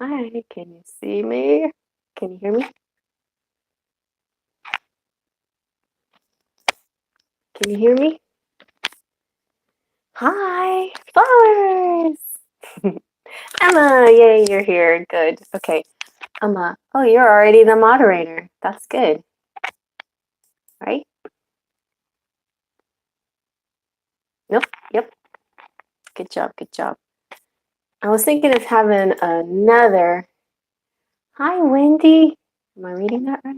Hi, can you see me? Can you hear me? Can you hear me? Hi, flowers! Emma, yay, you're here. Good. Okay, Emma. Oh, you're already the moderator. That's good, right? Nope. Yep. Good job. Good job. I was thinking of having another. Hi, Wendy. Am I reading that right?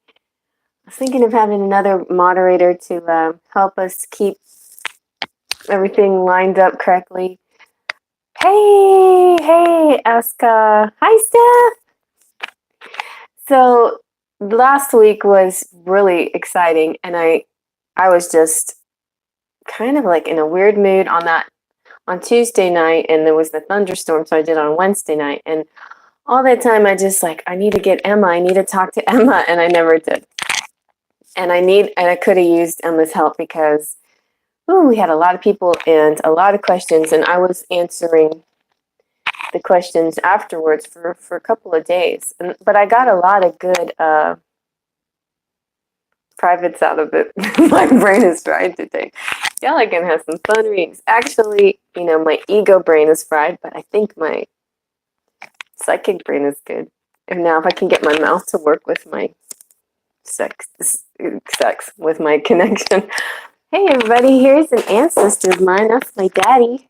I was thinking of having another moderator to help us keep everything lined up correctly. Hey, Aska. Hi, Steph. So last week was really exciting, and I was just kind of like in a weird mood on Tuesday night, and there was the thunderstorm, so I did on Wednesday night, and all that time I need to get Emma, I need to talk to Emma, and I never did. And I could have used Emma's help because we had a lot of people and a lot of questions, and I was answering the questions afterwards for a couple of days. But I got a lot of good privates out of it. My brain is fried today. Y'all are gonna have some fun readings. Actually, my ego brain is fried, but I think my psychic brain is good. And now if I can get my mouth to work with my sex with my connection. Hey everybody, here's an ancestor of mine. That's my daddy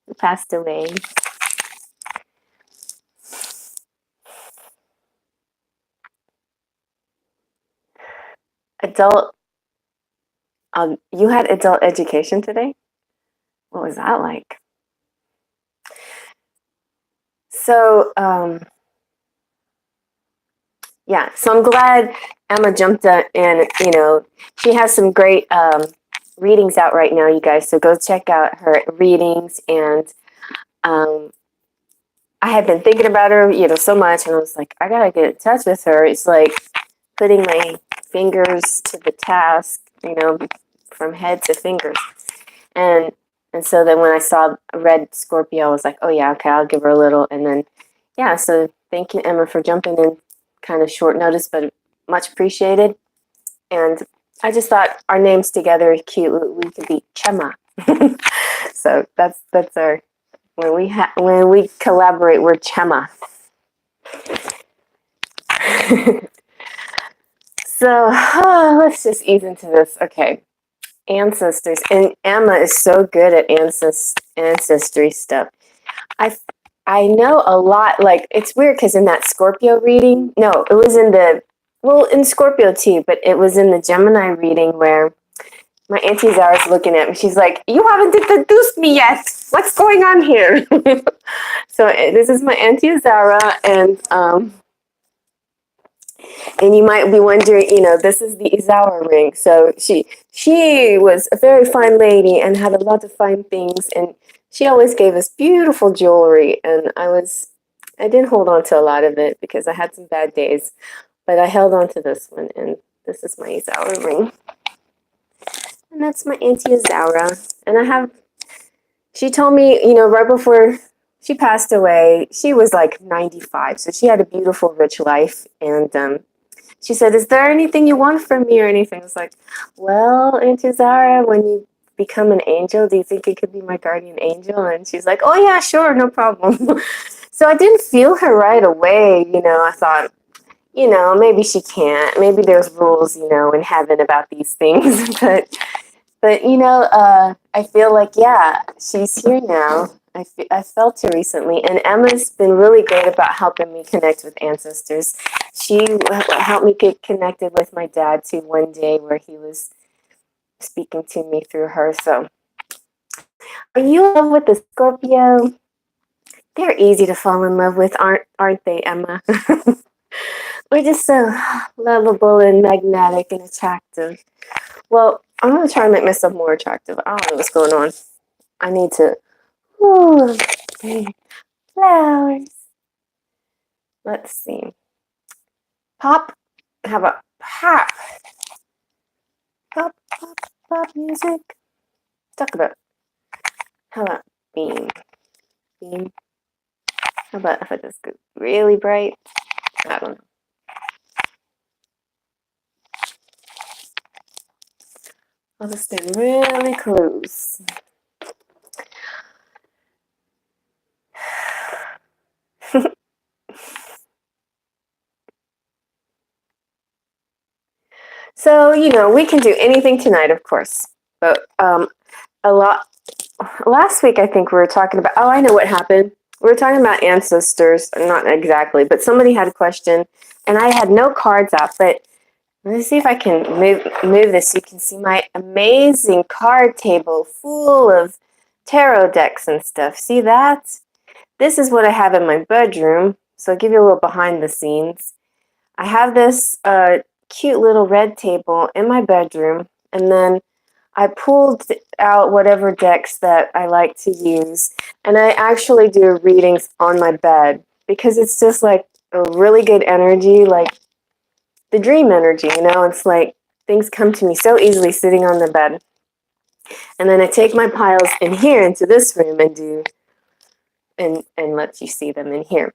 who passed away. Adult you had adult education today? What was that like? So, yeah, so I'm glad Emma jumped in, and she has some great readings out right now, you guys. So go check out her readings. And I had been thinking about her, so much, and I was like, I gotta get in touch with her. It's like putting my fingers to the task, from head to fingers. And so then when I saw Red Scorpio, I was like, oh yeah, okay, I'll give her a little. And then, yeah, so thank you, Emma, for jumping in kind of short notice, but much appreciated. And I just thought our names together are cute. We could be Chemma. So that's our, when we collaborate, we're Chemma. So let's just ease into this. Okay. Ancestors. And Emma is so good at ancestry stuff. I know a lot. Like, it's weird because in that Scorpio reading, no, it was in Scorpio too, but it was in the Gemini reading where my Auntie Zara's looking at me. She's like, you haven't introduced me yet. What's going on here? So this is my Auntie Zara, and you might be wondering, this is the Izawa ring. So she was a very fine lady and had a lot of fine things, and she always gave us beautiful jewelry. And I didn't hold on to a lot of it because I had some bad days, but I held on to this one, and this is my Izawa ring. And that's my Auntie Zara. And she told me, right before she passed away, she was like 95. So she had a beautiful, rich life. And she said, is there anything you want from me or anything? I was like, well, Auntie Zara, when you become an angel, do you think it could be my guardian angel? And she's like, oh yeah, sure, no problem. So I didn't feel her right away. I thought, maybe she can't. Maybe there's rules, in heaven about these things. But I feel like, yeah, she's here now. I felt her recently, and Emma's been really great about helping me connect with ancestors. She helped me get connected with my dad too one day where he was speaking to me through her. So, are you in love with the Scorpio? They're easy to fall in love with, aren't they, Emma? We're just so lovable and magnetic and attractive. Well, I'm gonna try to make myself more attractive. I don't know what's going on. I need to. Ooh, flowers. Let's see. Pop. How about pop? Pop, pop, pop music. Talk about. How about beam? Beam. How about if I just go really bright? I don't know. I'll just stand really close. So, you know, we can do anything tonight, of course. But last week, I think we were talking about, oh, I know what happened. We were talking about ancestors, not exactly, but somebody had a question, and I had no cards out, but let me see if I can move this so you can see my amazing card table full of tarot decks and stuff. See that? This is what I have in my bedroom, so I'll give you a little behind the scenes. I have this cute little red table in my bedroom, and then I pulled out whatever decks that I like to use, and I actually do readings on my bed because it's just like a really good energy, like the dream energy, you know? It's like things come to me so easily sitting on the bed. And then I take my piles in here into this room and do and let you see them in here.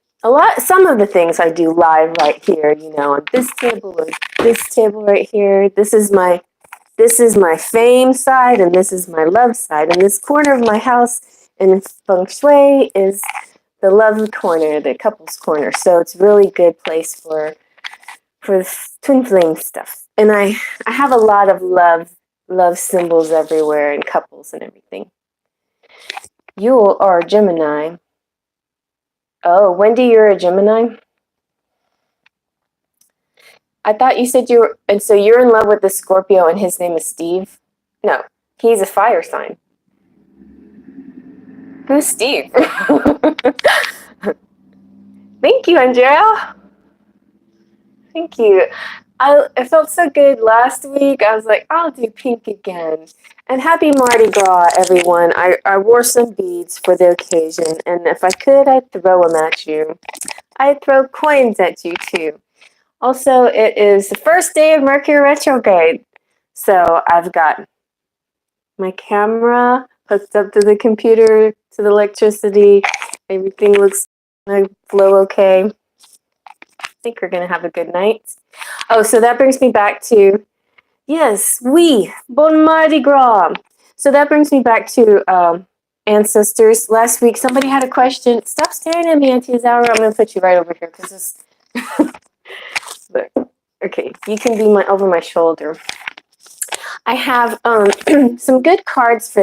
Some of the things I do live right here, you know, on this table or this table right here. This is my fame side, and this is my love side. And this corner of my house in feng shui is the love corner, the couples corner. So it's a really good place for twin flame stuff. And I have a lot of love symbols everywhere and couples and everything. You are a Gemini. Oh, Wendy, you're a Gemini? I thought you said you were, and so you're in love with the Scorpio and his name is Steve? No, he's a fire sign. Who's Steve? Thank you, Andrea. Thank you. I felt so good last week. I was like, I'll do pink again. And happy Mardi Gras, everyone. I wore some beads for the occasion, and if I could, I'd throw them at you. I'd throw coins at you, too. Also, it is the first day of Mercury retrograde. So I've got my camera hooked up to the computer, to the electricity. Everything looks like flow okay. I think we're going to have a good night. Oh, so that brings me back to, yes, bon Mardi Gras. So that brings me back to ancestors. Last week, somebody had a question. Stop staring at me, Auntie Zara. I'm going to put you right over here because this. Okay, you can be over my shoulder. I have some good cards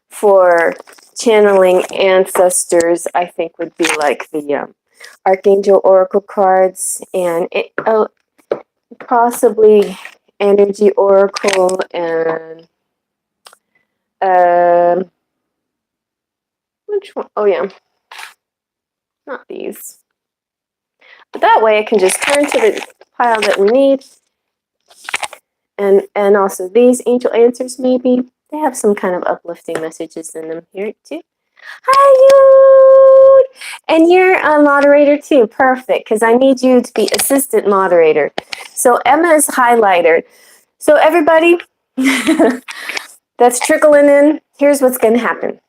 for channeling ancestors. I think would be like the Archangel Oracle cards and possibly Energy Oracle and which one? Oh yeah, not these. But that way I can just turn to the pile that we need. And also these angel answers, maybe. They have some kind of uplifting messages in them here too. Hi, Yude! And you're a moderator too. Perfect, because I need you to be assistant moderator. So Emma is highlighter. So everybody that's trickling in, here's what's going to happen.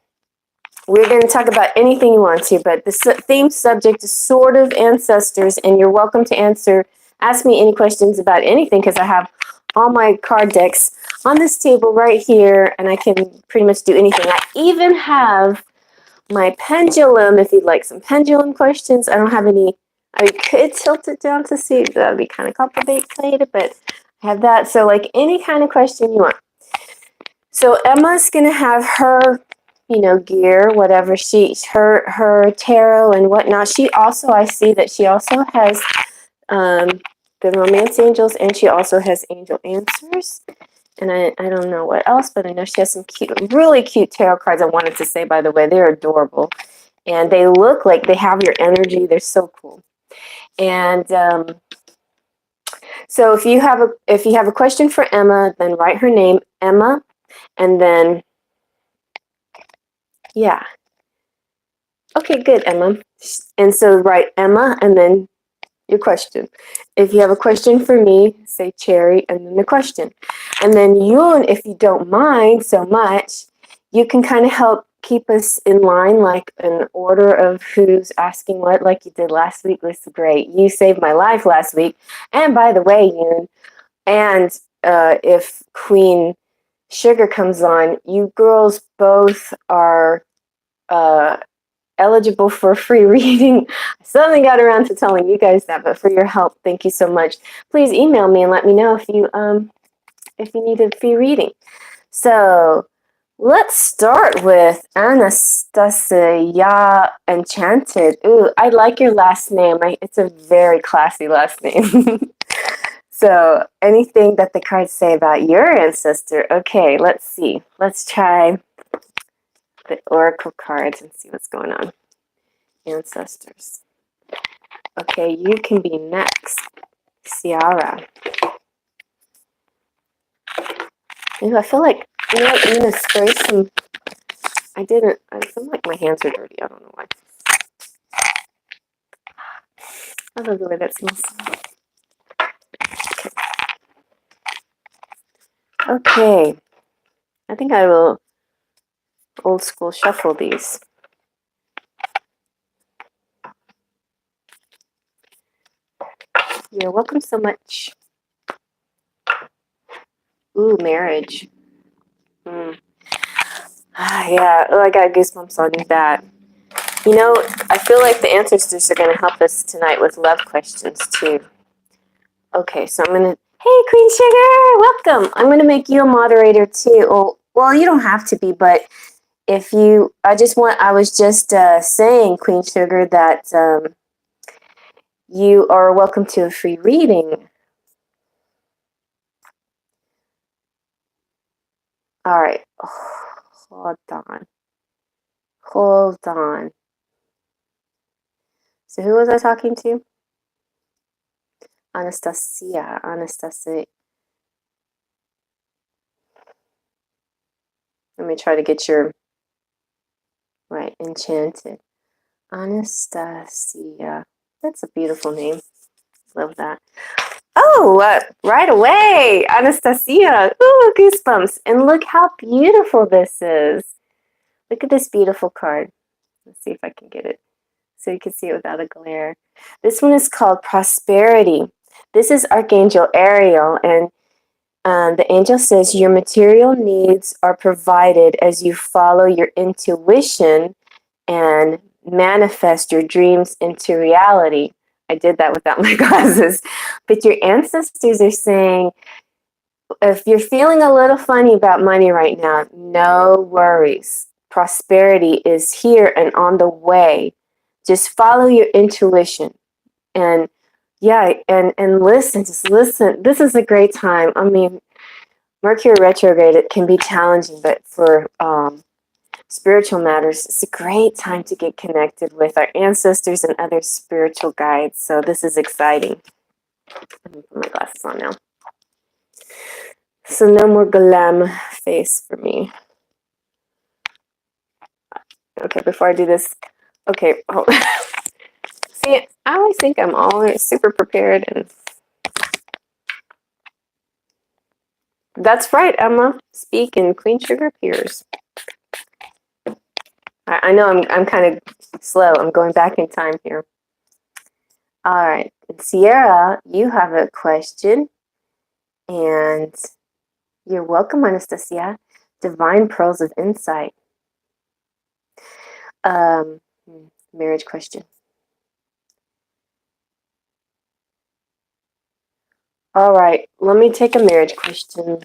We're going to talk about anything you want to, but the theme subject is sort of ancestors, and you're welcome to ask me any questions about anything, because I have all my card decks on this table right here, and I can pretty much do anything. I even have my pendulum, if you'd like some pendulum questions. I don't have any. I could tilt it down to see. That would be kind of complicated, but I have that. So like any kind of question you want. So Emma's going to have her, gear, whatever her tarot and whatnot. She also, I see that she also has the romance angels, and she also has angel answers. And I don't know what else, but I know she has some really cute tarot cards. I wanted to say, by the way, they're adorable. And they look like they have your energy. They're so cool. And so if you have a question for Emma, then write her name, Emma, and then, yeah. Okay, good, Emma. And so write Emma and then your question. If you have a question for me, say Cherry and then the question. And then if you don't mind so much, you can kind of help keep us in line, like an order of who's asking what, like you did last week, was great. You saved my life last week. And by the way, Yoon, and if Queen Sugar comes on, you girls both are eligible for free reading. I suddenly got around to telling you guys that, but for your help, thank you so much. Please email me and let me know if you need a free reading. So let's start with Anastasia Enchanted. Ooh, I like your last name. It's a very classy last name. So anything that the cards say about your ancestor. Okay, let's see. Let's try the oracle cards and see what's going on. Ancestors. Okay, you can be next, Ciara. Ooh, I feel like, you know what, I'm gonna spray some. I feel like my hands are dirty. I don't know why. I love the way that smells. Okay. I think I will old school shuffle these. You're welcome so much. Ooh, marriage. Yeah, oh, I got goosebumps on that. You know, I feel like the ancestors are going to help us tonight with love questions too. Okay, so I'm going to, hey, Queen Sugar, welcome. I'm going to make you a moderator too. Well, you don't have to be, but if you, I was just saying, Queen Sugar, that you are welcome to a free reading. All right, hold on. So who was I talking to? Anastasia. Let me try to get your right. Enchanted. Anastasia. That's a beautiful name. Love that. Oh, right away. Anastasia. Ooh, goosebumps. And look how beautiful this is. Look at this beautiful card. Let's see if I can get it so you can see it without a glare. This one is called Prosperity. This is Archangel Ariel, and the angel says your material needs are provided as you follow your intuition and manifest your dreams into reality. I did that without my glasses. But your ancestors are saying, if you're feeling a little funny about money right now, no worries. Prosperity is here and on the way. Just follow your intuition. And yeah, and listen, just listen. This is a great time. I mean, Mercury retrograde, it can be challenging, but for spiritual matters, it's a great time to get connected with our ancestors and other spiritual guides. So this is exciting. I'm gonna put my glasses on now. So no more glam face for me. Okay, before I do this, okay. Oh. See, I always think I'm always super prepared, and that's right, Emma. Speak and Queen Sugar appears. I know I'm kind of slow. I'm going back in time here. All right, Sierra, you have a question, and you're welcome, Anastasia. Divine pearls of insight. Marriage question. All right, let me take a marriage question.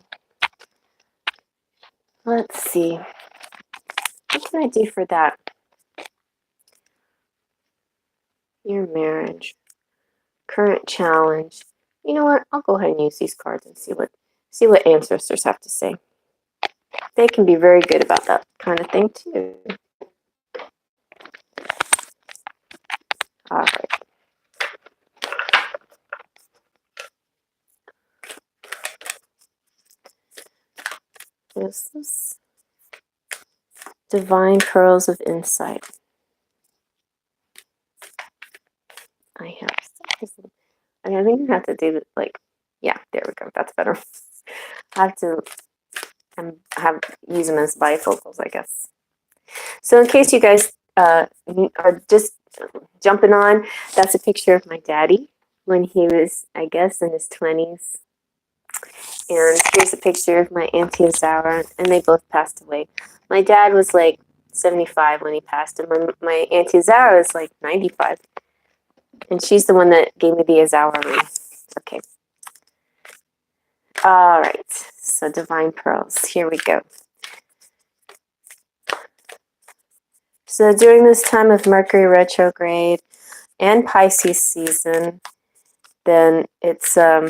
Let's see. What can I do for that? Your marriage. Current challenge. You know what? I'll go ahead and use these cards and see what ancestors have to say. They can be very good about that kind of thing too. All right. Is this Divine Pearls of Insight? I think I have to do it like, yeah, there we go. That's better. I have to use them as bifocals, I guess. So in case you guys are just jumping on, that's a picture of my daddy when he was, I guess, in his 20s. And here's a picture of my Auntie Azara, and they both passed away. My dad was like 75 when he passed, and my Auntie Azara was like 95. And she's the one that gave me the Azara ring. Okay. All right. So Divine Pearls. Here we go. So during this time of Mercury retrograde and Pisces season, then it's a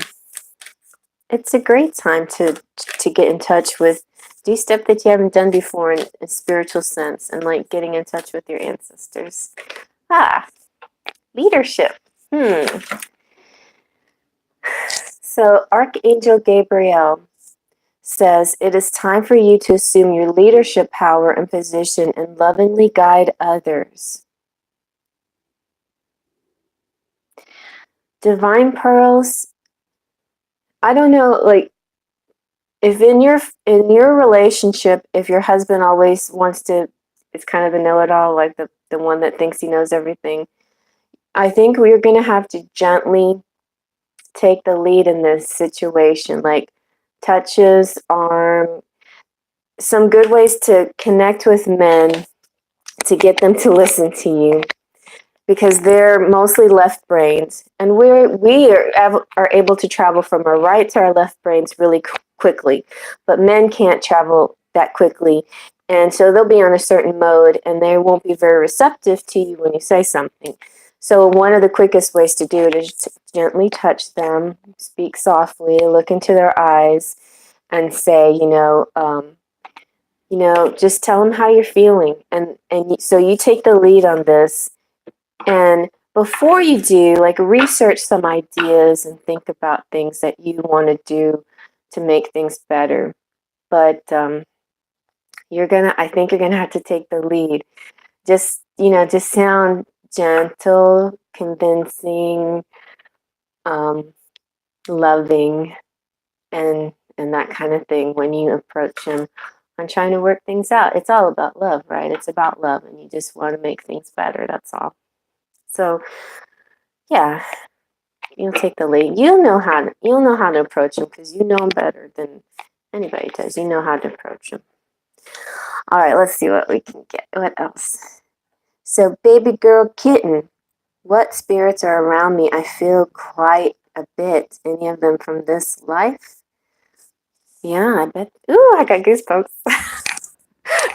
great time to get in touch with, do stuff that you haven't done before in a spiritual sense, and like getting in touch with your ancestors. Leadership. So Archangel Gabriel says it is time for you to assume your leadership power and position and lovingly guide others. Divine Pearls, I don't know, like, if in your relationship, if your husband always wants to, it's kind of a know-it-all, like the one that thinks he knows everything, I think we're going to have to gently take the lead in this situation, like touches, arm, some good ways to connect with men to get them to listen to you, because they're mostly left brains, and we are able to travel from our right to our left brains really quickly, but men can't travel that quickly, and so they'll be on a certain mode and they won't be very receptive to you when you say something. So one of the quickest ways to do it is to gently touch them, speak softly, look into their eyes, and say, just tell them how you're feeling, and so you take the lead on this. And before you do, like, research some ideas and think about things that you want to do to make things better. But I think you're gonna have to take the lead. Just sound gentle, convincing, loving, and that kind of thing when you approach him on trying to work things out. It's all about love, right? It's about love, and you just want to make things better. That's all. So, yeah, you'll take the lead. You'll know how to approach him, because you know him better than anybody does. You know how to approach him. All right, let's see what we can get. What else? So, baby girl kitten, what spirits are around me? I feel quite a bit. Any of them from this life? Yeah, I bet. Ooh, I got goosebumps.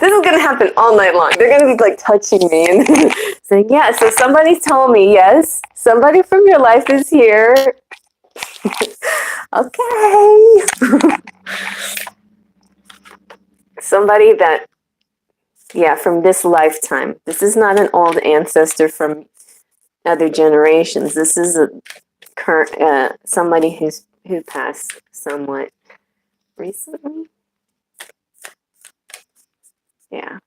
This is gonna happen all night long. They're gonna be like touching me and saying, "Yeah." So somebody told me, yes, somebody from your life is here. Okay. Somebody that, yeah, from this lifetime. This is not an old ancestor from other generations. This is a current somebody who passed somewhat recently. Yeah.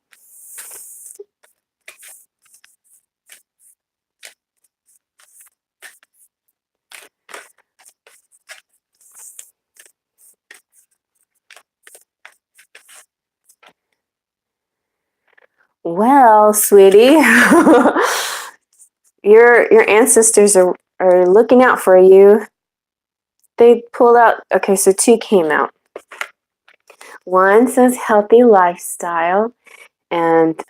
Well, sweetie, your ancestors are looking out for you. They pulled out. Okay, so two came out. One says healthy lifestyle, and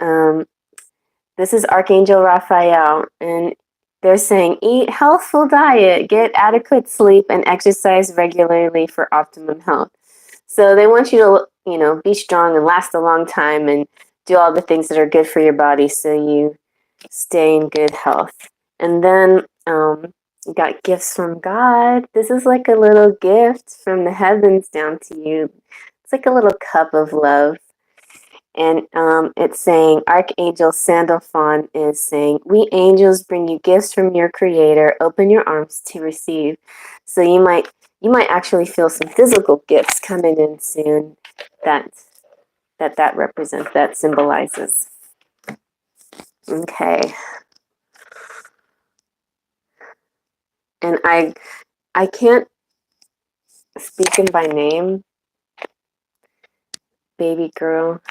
this is Archangel Raphael, and they're saying eat healthful diet, get adequate sleep, and exercise regularly for optimum health. So they want you to, be strong and last a long time and do all the things that are good for your body so you stay in good health. And then you got gifts from God. This is like a little gift from the heavens down to you. It's like a little cup of love. And it's saying, Archangel Sandalphon is saying, we angels bring you gifts from your creator. Open your arms to receive. So you might actually feel some physical gifts coming in soon that represents, that symbolizes. Okay. And I can't speak him by name. Baby girl.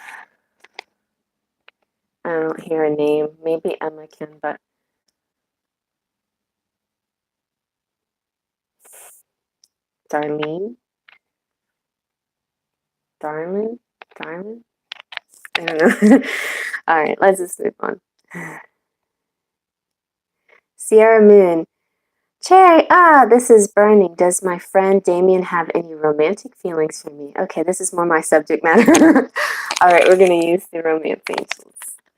I don't hear a name. Maybe Emma can, but Darlene? Darlene? Darlene? I don't know. All right, let's just move on. Sierra Moon. Cherry, this is burning. Does my friend Damien have any romantic feelings for me? Okay, this is more my subject matter. All right, we're going to use the romance angels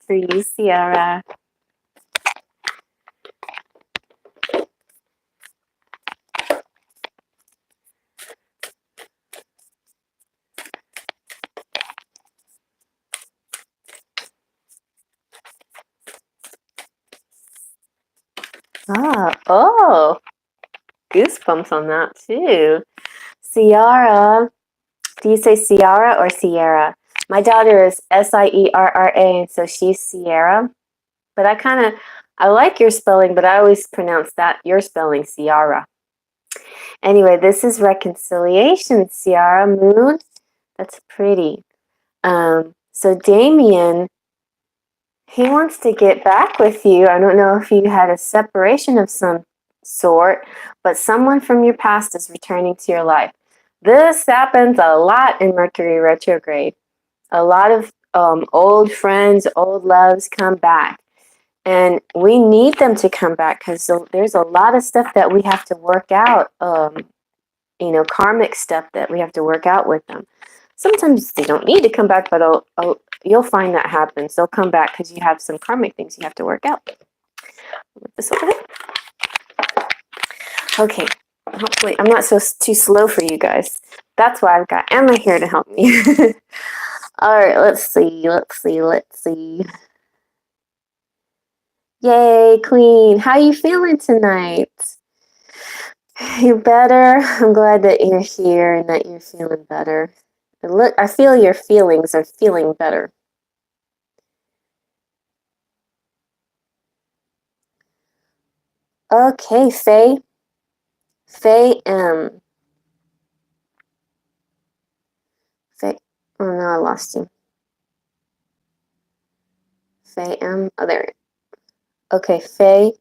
for you, Sierra. Oh, goosebumps on that too. Ciara. Do you say Ciara or Sierra? My daughter is Sierra, so she's Sierra. But I like your spelling, but I always pronounce that your spelling Ciara. Anyway, this is reconciliation, Ciara Moon. That's pretty. So Damien, he wants to get back with you. I don't know if you had a separation of some sort, but someone from your past is returning to your life. This happens a lot in Mercury retrograde. A lot of old friends, old loves come back. And we need them to come back because there's a lot of stuff that we have to work out, karmic stuff that we have to work out with them. Sometimes they don't need to come back, but you'll find that happens. They'll come back because you have some karmic things you have to work out. Put this over there. Okay, hopefully I'm not too slow for you guys. That's why I've got Emma here to help me. All right, let's see. Yay, Queen. How you feeling tonight? You better? I'm glad that you're here and that you're feeling better. I feel your feelings are feeling better. Okay, Faye. Faye M. Faye. Oh no, I lost you. Faye M. Oh, there. Okay, Faye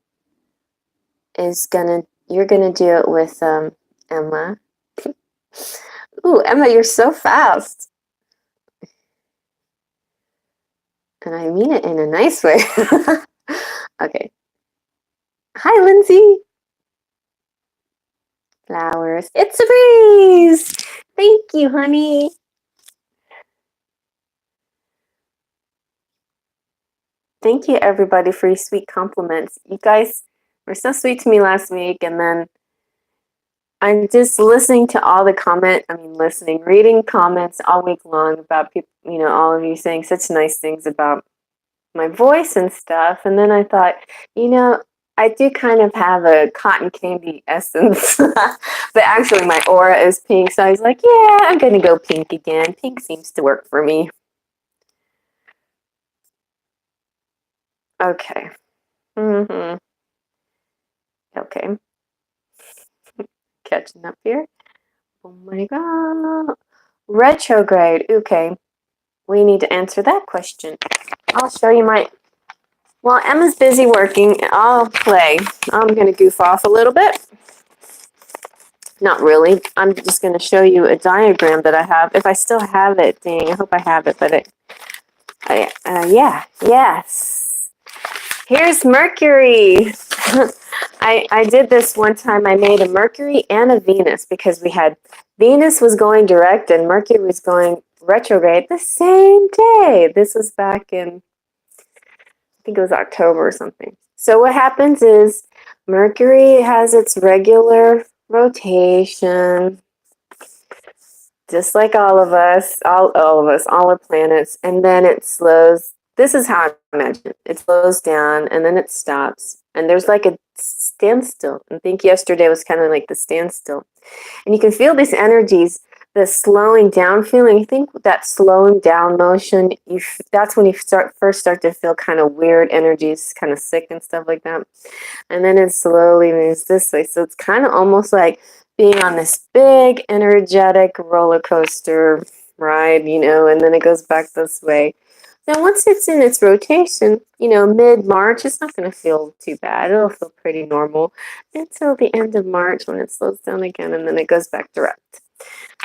you're gonna do it with Emma. Ooh, Emma, you're so fast. And I mean it in a nice way. Okay. Hi, Lindsay. Flowers. It's a breeze. Thank you, honey. Thank you, everybody, for your sweet compliments. You guys were so sweet to me last week, and then I'm just listening to all the reading comments all week long about people, all of you saying such nice things about my voice and stuff. And then I thought, I do kind of have a cotton candy essence, but actually my aura is pink. So I was like, yeah, I'm going to go pink again. Pink seems to work for me. Okay. Mm-hmm. Okay. Catching up here. Oh my God. Retrograde. Okay. We need to answer that question. I'll show you while Emma's busy working, I'll play. I'm going to goof off a little bit. Not really. I'm just going to show you a diagram that I have. If I still have it, dang, I hope I have it, but yes. Here's Mercury. I did this one time. I made a Mercury and a Venus because Venus was going direct and Mercury was going retrograde the same day. This was back in, I think it was October or something. So what happens is Mercury has its regular rotation, just like all of us, all our planets, and then it slows. This is how I imagine it. It slows down and then it stops. And there's like a standstill. I think yesterday was kind of like the standstill. And you can feel these energies, the slowing down feeling. I think that slowing down motion, that's when you first start to feel kind of weird energies, kind of sick and stuff like that. And then it slowly moves this way. So it's kind of almost like being on this big energetic roller coaster ride, and then it goes back this way. Now, once it's in its rotation, mid-March, it's not going to feel too bad. It'll feel pretty normal until the end of March when it slows down again, and then it goes back direct.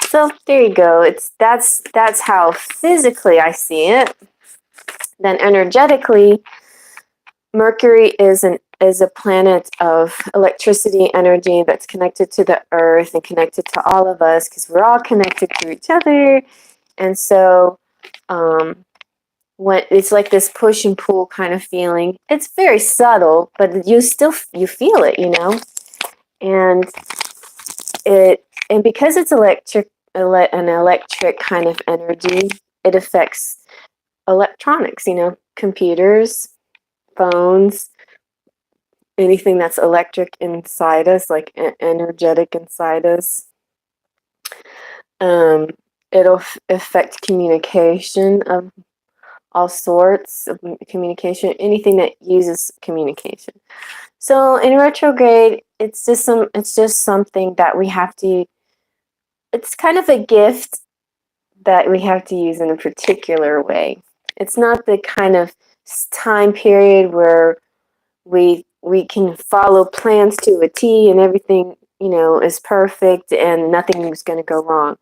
So there you go. That's how physically I see it. Then energetically, Mercury is a planet of electricity, energy that's connected to the earth and connected to all of us because we're all connected to each other. And so when it's like this push and pull kind of feeling, it's very subtle, but you feel it, and because it's an electric kind of energy, it affects electronics, computers, phones, anything that's electric inside us, like energetic inside us. It'll affect communication of all sorts of communication, anything that uses communication. So in retrograde, it's just something that we have to. It's kind of a gift that we have to use in a particular way. It's not the kind of time period where we can follow plans to a T and everything, is perfect and nothing is going to go wrong.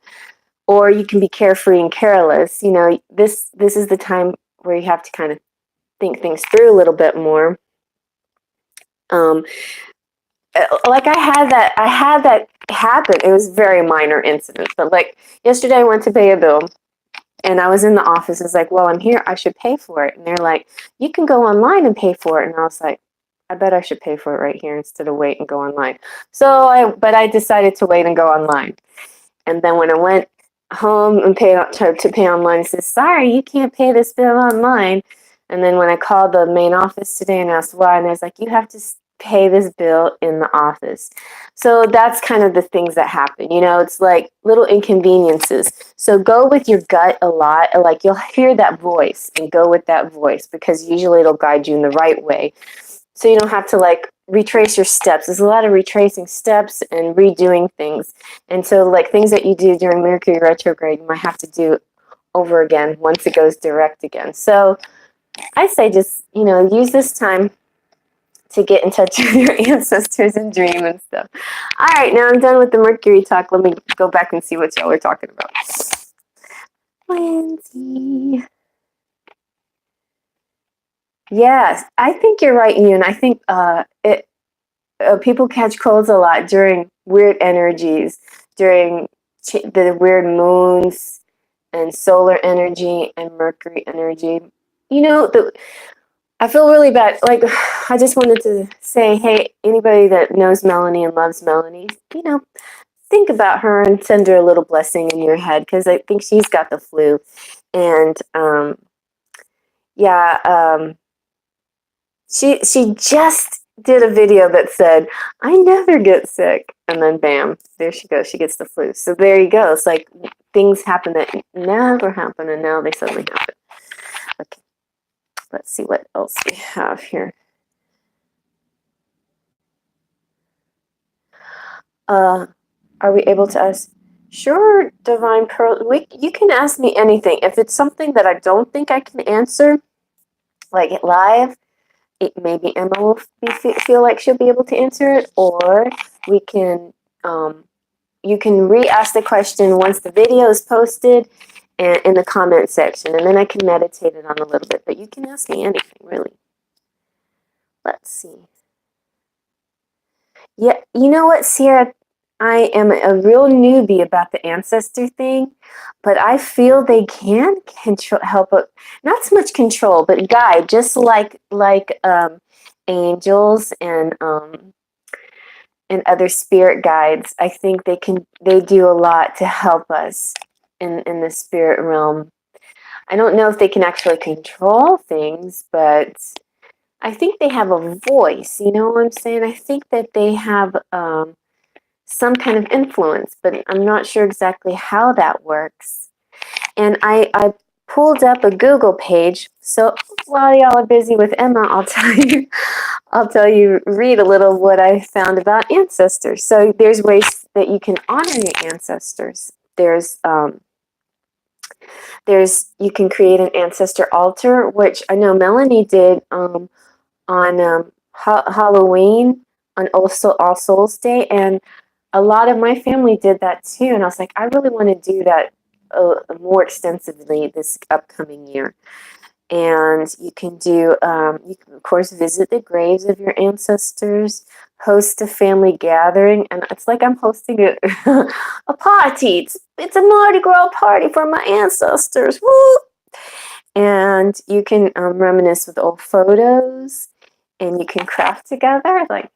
Or you can be carefree and careless. This is the time where you have to kind of think things through a little bit more. Like I had that happen. It was a very minor incident, but like yesterday I went to pay a bill and I was in the office. It's like, well, I'm here, I should pay for it. And they're like, you can go online and pay for it. And I was like, I bet I should pay for it right here instead of wait and go online. But I decided to wait and go online. And then when I went home and to pay online, it says, sorry, you can't pay this bill online. And then when I called the main office today and asked why, and I was like, you have to pay this bill in the office. So that's kind of the things that happen. It's like little inconveniences. So go with your gut a lot. Like you'll hear that voice and go with that voice because usually it'll guide you in the right way. So you don't have to like retrace your steps. There's a lot of retracing steps and redoing things. And so like things that you do during Mercury retrograde, you might have to do over again once it goes direct again. So I say just, use this time to get in touch with your ancestors and dream and stuff. All right, now I'm done with the Mercury talk. Let me go back and see what y'all are talking about. Lindsay. Yes, I think you're right, Yoon. I think people catch colds a lot during weird energies, during the weird moons and solar energy and Mercury energy. I feel really bad. Like, I just wanted to say, hey, anybody that knows Melanie and loves Melanie, think about her and send her a little blessing in your head because I think she's got the flu. And she just did a video that said, I never get sick. And then bam, there she goes. She gets the flu. So there you go. It's like things happen that never happen and now they suddenly happen. Okay. Let's see what else we have here. Are we able to ask? Sure, Divine Pearl. You can ask me anything. If it's something that I don't think I can answer, like live, maybe Emma will feel like she'll be able to answer it, or we can. You can re-ask the question once the video is posted and in the comment section, and then I can meditate it on a little bit. But you can ask me anything, really. Let's see. Yeah, you know what, Sierra? I am a real newbie about the ancestor thing, but I feel they can help, not so much control, but guide, just like angels and other spirit guides. I think they do a lot to help us in the spirit realm. I don't know if they can actually control things, but I think they have a voice. You know what I'm saying? I think that they have some kind of influence, but I'm not sure exactly how that works. And I pulled up a Google page. So while y'all are busy with Emma, I'll tell you, read a little what I found about ancestors. So there's ways that you can honor your ancestors. There's You can create an ancestor altar, which I know Melanie did on Halloween, on All Souls Day, and a lot of my family did that too. And I was like, I really want to do that more extensively this upcoming year. And you can you can of course visit the graves of your ancestors, host a family gathering, and it's like I'm hosting a party. It's a Mardi Gras party for my ancestors. Woo! And you can reminisce with old photos, and you can craft together. Like,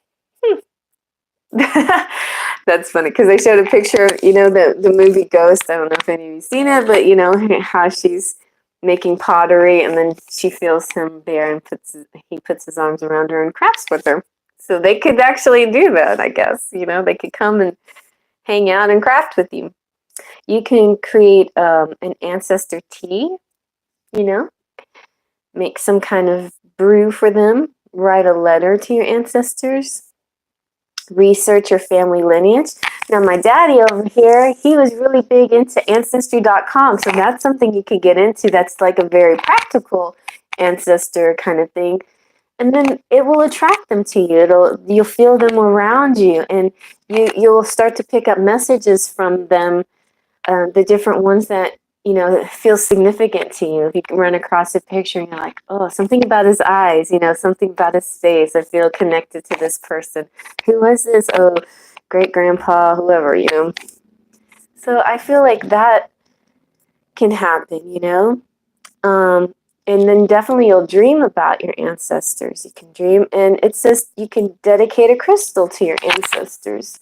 that's funny because they showed a picture, the movie Ghost. I don't know if any of you seen it, but how she's making pottery and then she feels him there and he puts his arms around her and crafts with her. So they could actually do that, I guess. They could come and hang out and craft with you. You can create an ancestor tea, you know, make some kind of brew for them, write a letter to your ancestors, research your family lineage. Now, my daddy over here, he was really big into Ancestry.com, so that's something you could get into that's like a very practical ancestor kind of thing. And then it will attract them to you. You'll feel them around you, and you'll start to pick up messages from them, the different ones that feel significant to you. If you can run across a picture and you're like, oh, something about his eyes, something about his face, I feel connected to this person. Who was this? Oh, great grandpa, whoever. So I feel like that can happen. And then definitely you'll dream about your ancestors. You can dream, and it says you can dedicate a crystal to your ancestors.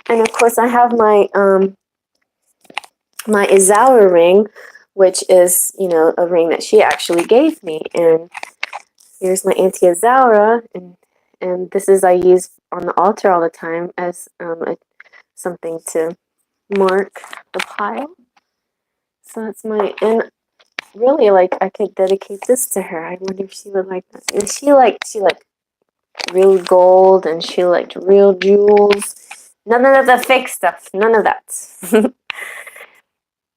And of course, I have my Izawa ring, which is, a ring that she actually gave me. And here's my Auntie Izawa, and this is I use on the altar all the time as something to mark the pile. So that's and really, like, I could dedicate this to her. I wonder if she would like that. And she liked real gold, and she liked real jewels. None of the fake stuff. None of that.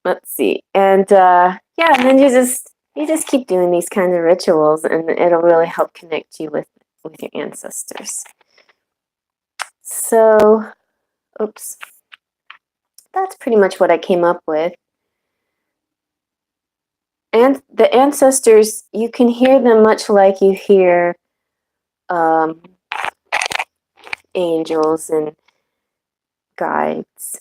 Let's see. And yeah, and then you just keep doing these kinds of rituals, and it'll really help connect you with your ancestors. So, oops. That's pretty much what I came up with. And the ancestors, you can hear them much like you hear um, angels and guides.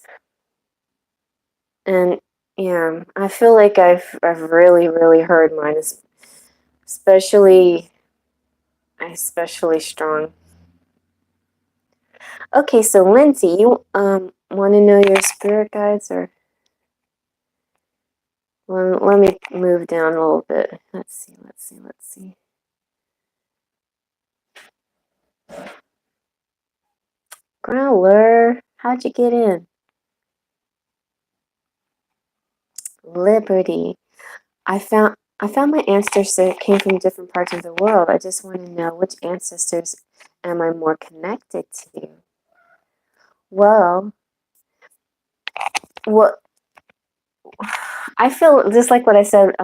And yeah, I feel like I've really, really heard mine, especially strong. Okay, so Lindsay, you want to know your spirit guides, or let me move down a little bit. Let's see. Growler, how'd you get in? Liberty. I found my ancestors that came from different parts of the world. I just want to know, which ancestors am I more connected to? Well, what I feel just like what I said.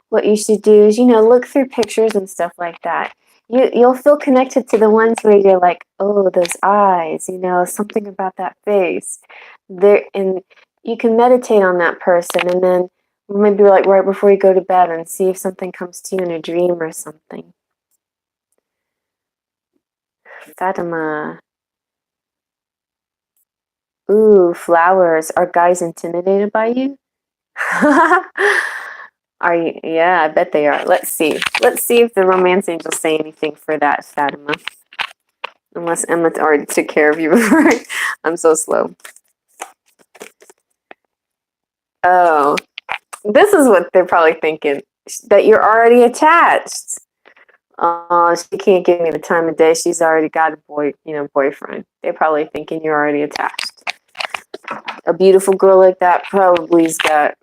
What you should do is, look through pictures and stuff like that. You'll feel connected to the ones where you're like, oh, those eyes, something about that face. And you can meditate on that person, and then maybe like right before you go to bed, and see if something comes to you in a dream or something. Fatima. Ooh, flowers. Are guys intimidated by you? Are you? Yeah, I bet they are. Let's see. Let's see if the romance angels say anything for that, Fatima. Unless Emma already took care of you before. I'm so slow. Oh, this is what they're probably thinking. That you're already attached. Oh, she can't give me the time of day. She's already got a boyfriend. They're probably thinking you're already attached. A beautiful girl like that probably's got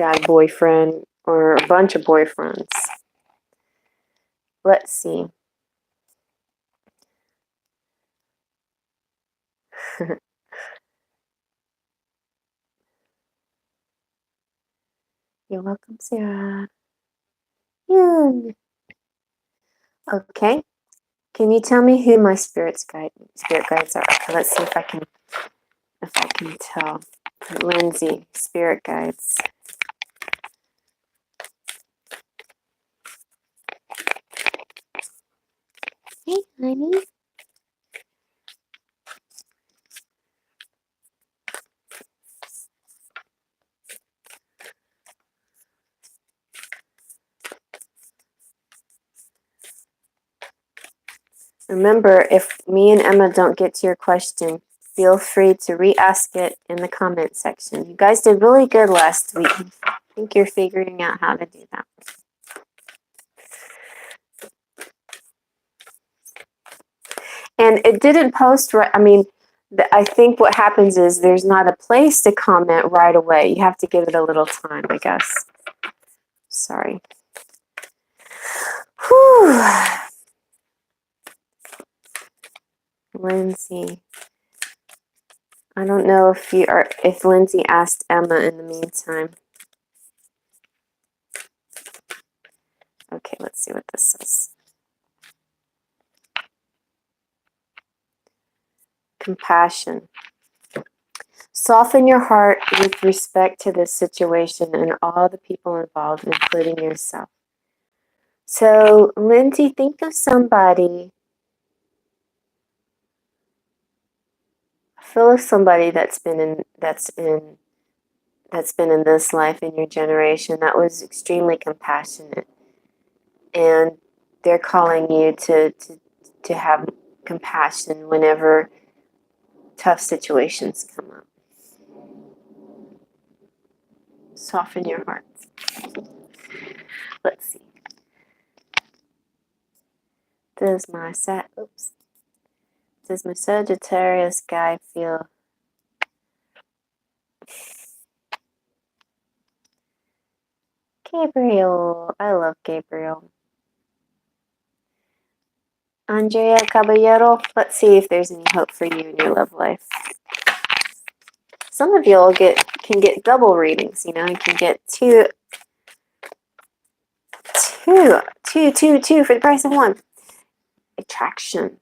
a boyfriend or a bunch of boyfriends. Let's see. You're welcome, Sarah. Yun. Okay. Can you tell me who my spirit guides are? Okay, let's see if I can tell. Lindsay, spirit guides. Hey, honey. Remember, if me and Emma don't get to your question, feel free to re-ask it in the comment section. You guys did really good last week. I think you're figuring out how to do that. And it didn't post right. I mean, I think what happens is there's not a place to comment right away. You have to give it a little time, I guess. Sorry. Whew. Lindsay. I don't know if Lindsay asked Emma in the meantime. Okay, let's see what this says. Compassion. Soften your heart with respect to this situation and all the people involved, including yourself. So, Lindsay, think of somebody. Feel of somebody that's been in this life in your generation that was extremely compassionate, and they're calling you to have compassion whenever tough situations come up. Soften your heart. Let's see. Does my Sagittarius guy feel Gabriel? I love Gabriel. Andrea Caballero, let's see if there's any hope for you in your love life. Some of y'all can get double readings, you know, you can get two for the price of one. Attraction.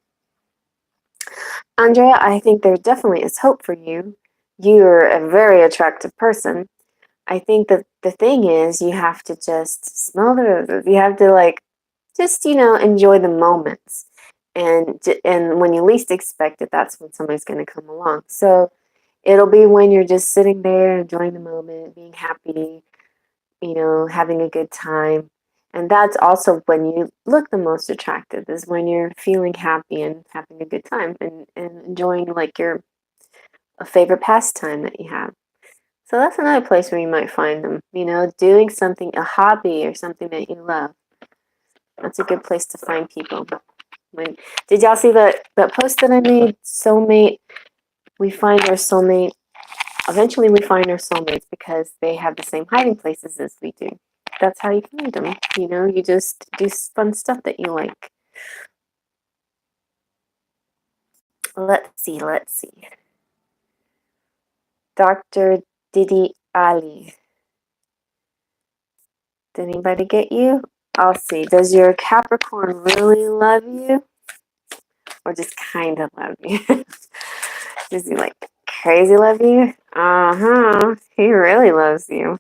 Andrea, I think there definitely is hope for you. You're a very attractive person. I think that the thing is you have to just smell the roses. You have to just, enjoy the moments. And when you least expect it, that's when somebody's going to come along. So it'll be when you're just sitting there, enjoying the moment, being happy, having a good time. And that's also when you look the most attractive, is when you're feeling happy and having a good time and enjoying a favorite pastime that you have. So that's another place where you might find them, doing something, a hobby or something that you love. That's a good place to find people. Did y'all see that post that I made? Soulmate. We find our soulmate. Eventually we find our soulmates because they have the same hiding places as we do. That's how you find them. You just do fun stuff that you like. Let's see. Dr. Didi Ali. Did anybody get you? I'll see. Does your Capricorn really love you? Or just kind of love you? Does he crazy love you? He really loves you.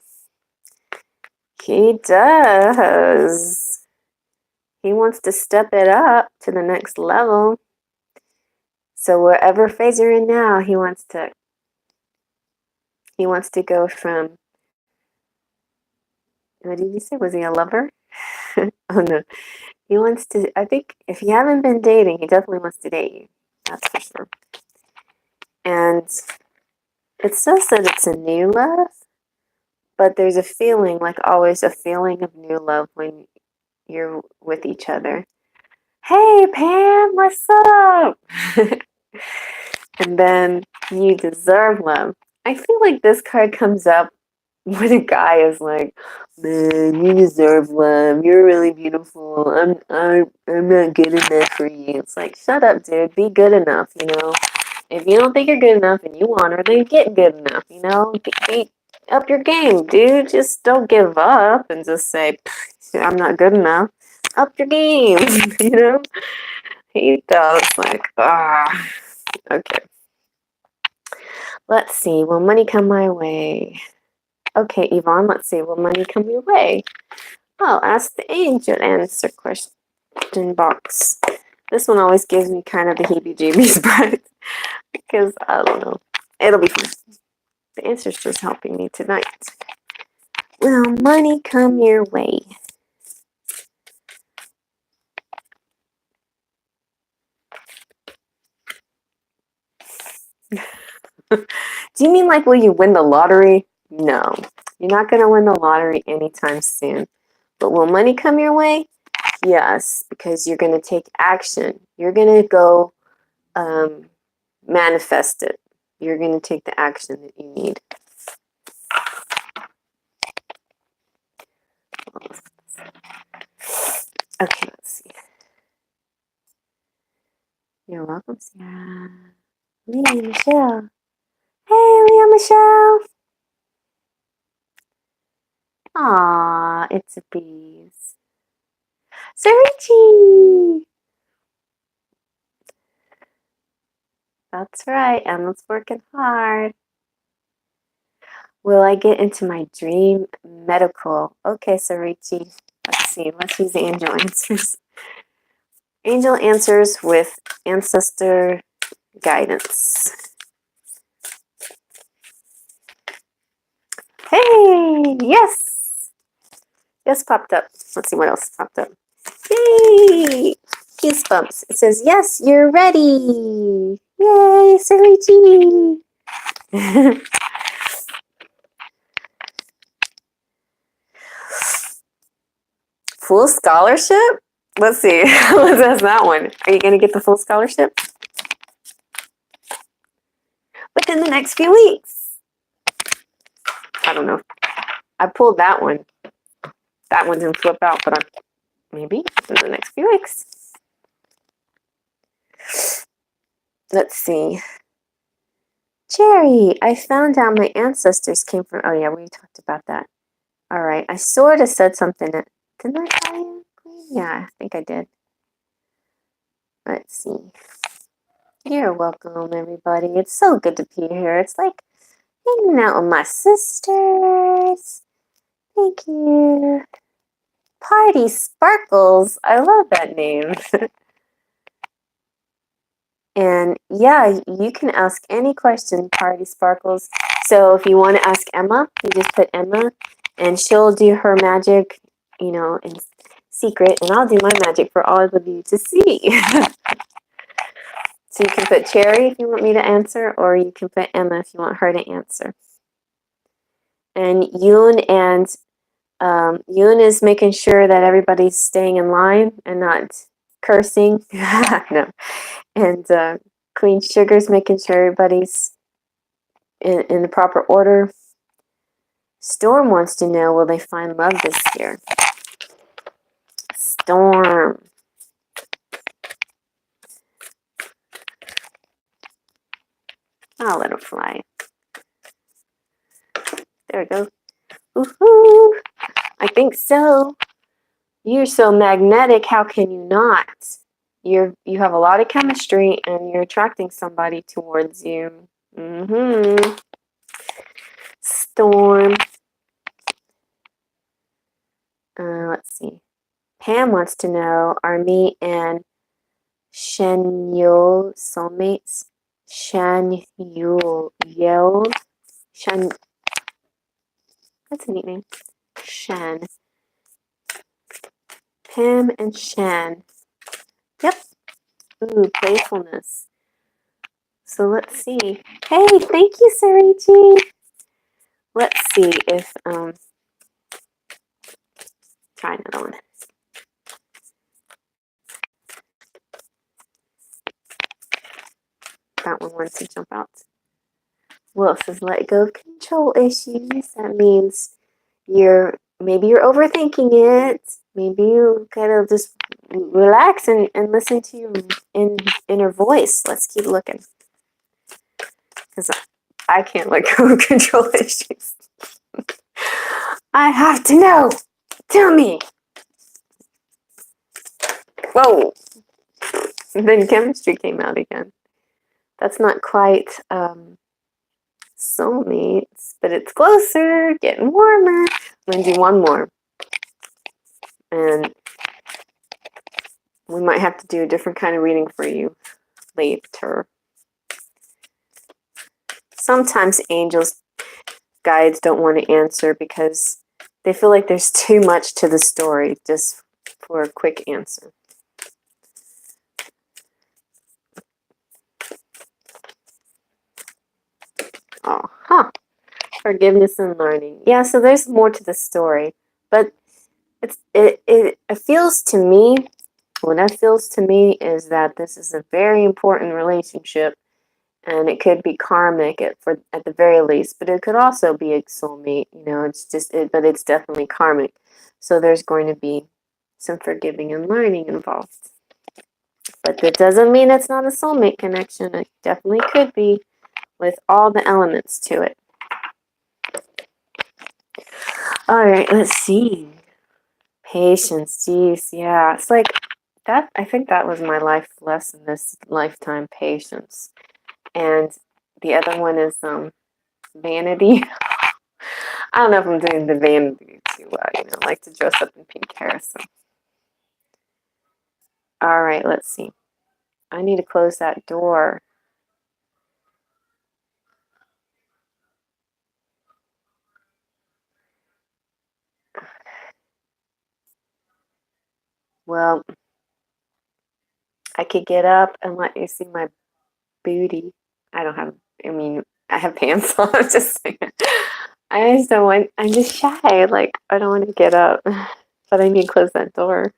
He does. He wants to step it up to the next level. So wherever phase you're in now, he wants to go from, what did you say? Was he a lover? Oh no. He wants to, I think if you haven't been dating, he definitely wants to date you. That's for sure. And it says that it's a new love, but there's a feeling, always a feeling of new love when you're with each other. Hey Pam, what's up? And then you deserve love. I feel like this card comes up when a guy is like, man, you deserve love. You're really beautiful. I'm not good enough for you. It's like, shut up, dude. Be good enough, If you don't think you're good enough and you want her, then get good enough, Up your game, dude. Just don't give up and just say, I'm not good enough. Up your game, you know? He does, like, okay. Let's see, will money come my way? Okay, Yvonne, let's see, will money come your way? I'll ask the angel answer question box. This one always gives me kind of the heebie-jeebies, but because, I don't know. It'll be fun. The Ancestors helping me tonight. Will money come your way? Do you mean like will you win the lottery? No, you're not going to win the lottery anytime soon. But will money come your way? Yes, because you're going to take action. You're going to go manifest it. You're going to take the action that you need. Okay, let's see. You're welcome, Sarah. Leah Michelle. Hey, Leah Michelle. Aw, it's a bees. Sarichi! That's right, Emma's working hard. Will I get into my dream medical? Okay, Sarichi. Let's see. Let's use the angel answers. Angel answers with ancestor guidance. Hey, yes. Yes, popped up. Let's see what else popped up. Yay! Goosebumps. It says, yes, you're ready. Yay, Sarichi. Full scholarship? Let's see. Let's ask that one. Are you going to get the full scholarship? Within the next few weeks. I don't know. I pulled that one. That one didn't flip out, but maybe in the next few weeks. Let's see. Cherry, I found out my ancestors came from. Oh, yeah, we talked about that. All right. I sort of said something. Didn't I tell you? Yeah, I think I did. Let's see. You're welcome, everybody. It's so good to be here. It's like hanging out with my sisters. Thank you. Party Sparkles. I love that name. And yeah, you can ask any question, Party Sparkles. So if you want to ask Emma, you just put Emma, and she'll do her magic, you know, in secret, and I'll do my magic for all of you to see. So you can put Cherry if you want me to answer, or you can put Emma if you want her to answer. And Yoon is making sure that everybody's staying in line and not cursing. No. And Queen Sugar's making sure everybody's in the proper order. Storm wants to know, will they find love this year? Storm. I'll let him fly. There we go. Woohoo! I think so. You're so magnetic, how can you not? You have a lot of chemistry and you're attracting somebody towards you. Storm. Let's see. Pam wants to know, are me and Shenyul soulmates? Shenyul. Shen. That's a neat name. Shen. Pam and Shen. Yep. Ooh, playfulness. So let's see. Hey, thank you, Sarichi. Let's see if try another one. That one wants to jump out. Well, it says let go of control issues. That means maybe you're overthinking it. Maybe you gotta just relax and listen to your inner voice. Let's keep looking. Because I can't let go of control issues. I have to know. Tell me. Whoa. And then chemistry came out again. That's not quite soulmates, but it's closer, getting warmer. I'm going to do one more. And we might have to do a different kind of reading for you later. Sometimes angels, guides don't want to answer because they feel like there's too much to the story just for a quick answer. Oh, huh. Forgiveness and learning. Yeah, so there's more to the story, but it feels to me, what that feels to me is that this is a very important relationship, and it could be karmic at the very least, but it could also be a soulmate. You know, it's just but it's definitely karmic. So there's going to be some forgiving and learning involved. But that doesn't mean it's not a soulmate connection. It definitely could be with all the elements to it. All right, let's see. Patience, geez, yeah. It's like that. I think that was my life lesson this lifetime, patience. And the other one is vanity. I don't know if I'm doing the vanity too well. You know, I like to dress up in pink hair. So, all right, let's see. I need to close that door. Well, I could get up and let you see my booty. I don't have. I mean, I have pants on. I'm just saying. I just don't want. I'm just shy. Like I don't want to get up, but I need to close that door.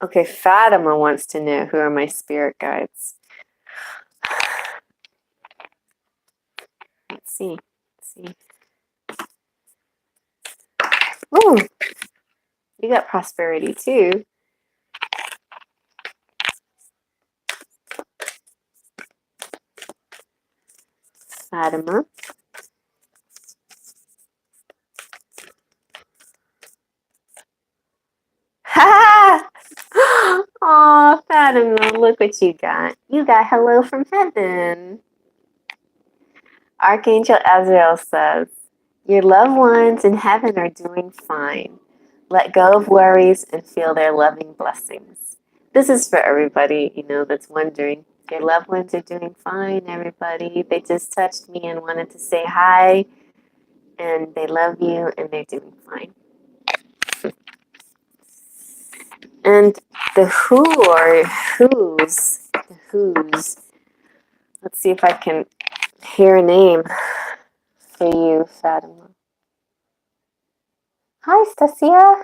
Okay, Fatima wants to know who are my spirit guides. Let's see. Let's see. Oh, you got prosperity too. Fatima. Ha! Oh, Fatima, look what you got. You got hello from heaven. Archangel Azrael says, your loved ones in heaven are doing fine. Let go of worries and feel their loving blessings. This is for everybody, you know, that's wondering. Your loved ones are doing fine, everybody. They just touched me and wanted to say hi, and they love you, and they're doing fine. And the who or who's, the who's, let's see if I can hear a name for you, Fatima. Hi, Stasia.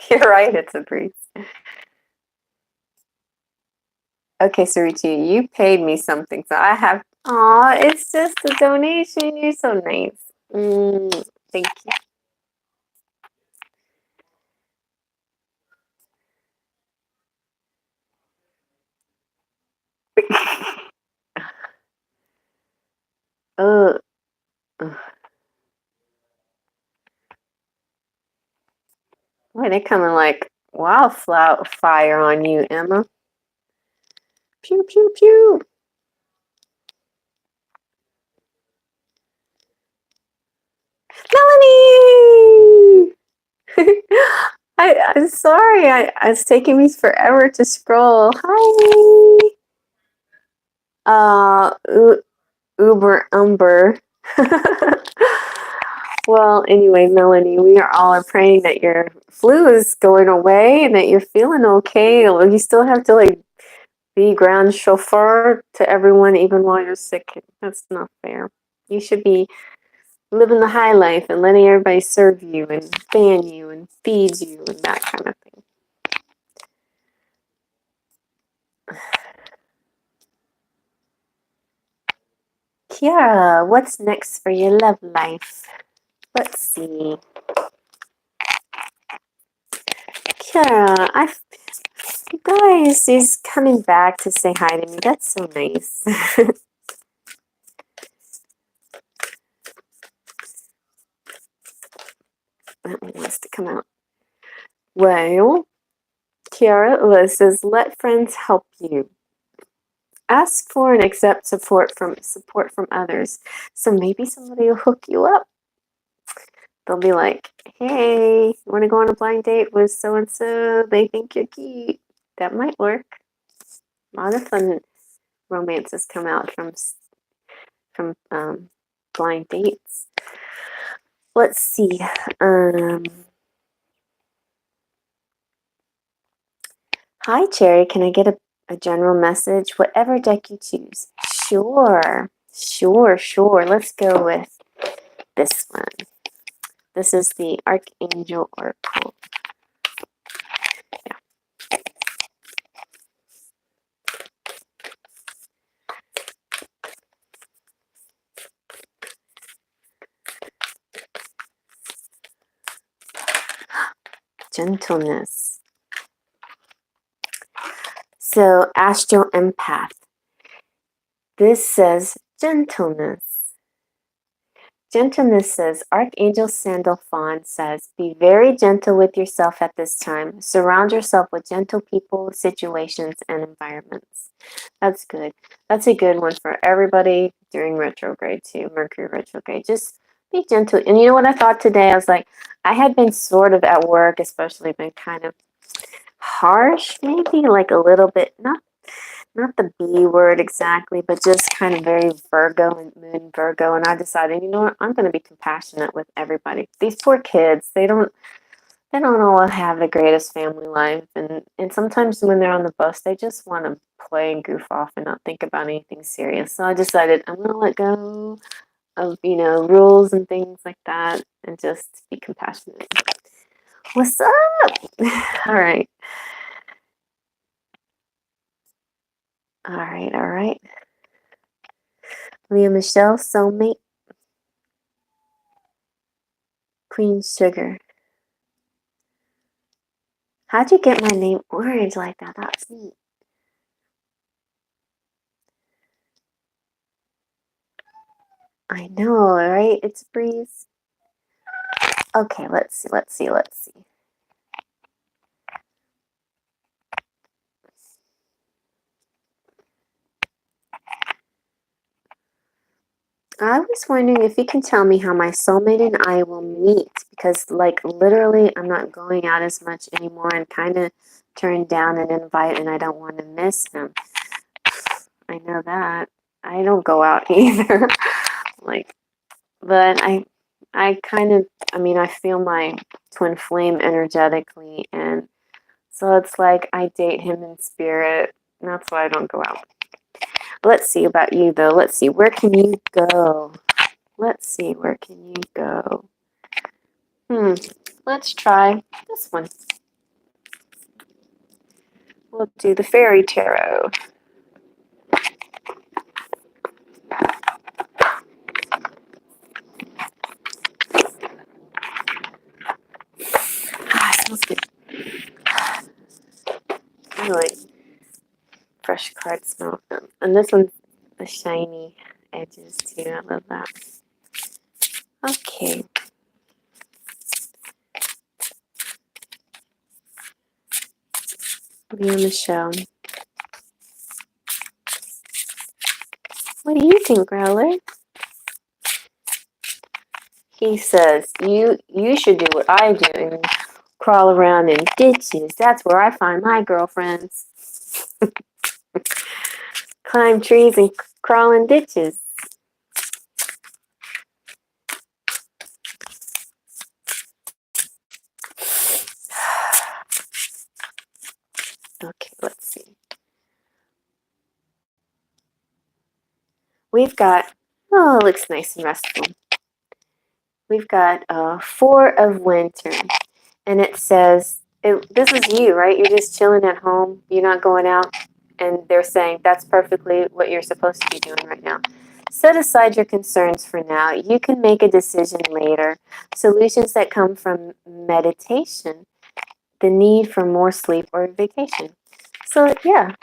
You're right, it's a breeze. Okay, Sarichi, you paid me something, so I have. Aw, it's just a donation. You're so nice. Thank you. uh, Boy, they're coming like wildfire on you, Emma. Pew, pew, pew. Melanie! I'm sorry. It's taking me forever to scroll. Hi. Uber Umber. Well, anyway, Melanie, we are praying that your flu is going away and that you're feeling okay. You still have to like be ground chauffeur to everyone even while you're sick. That's not fair. You should be living the high life and letting everybody serve you and fan you and feed you and that kind of thing. Kiara, what's next for your love life? Let's see. Kiara, guys, he's coming back to say hi to me. That's so nice. That one wants to come out. Well, Kiara says, let friends help you. Ask for and accept support from others. So maybe somebody will hook you up. They'll be like, hey, you want to go on a blind date with so-and-so? They think you're cute. That might work. A lot of fun romances come out from blind dates. Let's see. Hi, Cherry. Can I get a general message? Whatever deck you choose. Sure. Let's go with this one. This is the Archangel Oracle. Yeah. Gentleness. So, Astral Empath. This says gentleness. Gentleness says, Archangel Sandalphon says, be very gentle with yourself at this time. Surround yourself with gentle people, situations, and environments. That's good. That's a good one for everybody during retrograde too, Mercury retrograde. Just be gentle. And you know what I thought today? I was like, I had been sort of at work, especially been kind of harsh, maybe like a little bit, not the B word exactly, but just kind of very Virgo and moon Virgo. And I decided, you know what, I'm going to be compassionate with everybody. These poor kids, they don't all have the greatest family life. And sometimes when they're on the bus, they just want to play and goof off and not think about anything serious. So I decided I'm going to let go of, rules and things like that and just be compassionate. What's up? All right. All right. Leah Michelle, soulmate. Queen Sugar. How'd you get my name orange like that? That's neat. I know, right? It's a breeze. Okay, let's see. I was wondering if you can tell me how my soulmate and I will meet, because like literally I'm not going out as much anymore and kind of turned down an invite and I don't want to miss him. I know that. I don't go out either. But I kind of, I feel my twin flame energetically, and so it's like I date him in spirit, and that's why I don't go out. Let's see about you, though. Let's see, where can you go? Let's see, where can you go? Let's try this one. We'll do the fairy tarot. It smells good. I like fresh card smell. And this one's the shiny edges, too. I love that. Okay. Leah Michelle. What do you think, Growler? He says, you should do what I do and crawl around in ditches. That's where I find my girlfriends. Climb trees and crawl in ditches. Okay, let's see. We've got, oh, it looks nice and restful. We've got 4 of winter. And it says, this is you, right? You're just chilling at home. You're not going out. And they're saying that's perfectly what you're supposed to be doing right now. Set aside your concerns for now. You can make a decision later. Solutions that come from meditation, the need for more sleep or vacation. So yeah,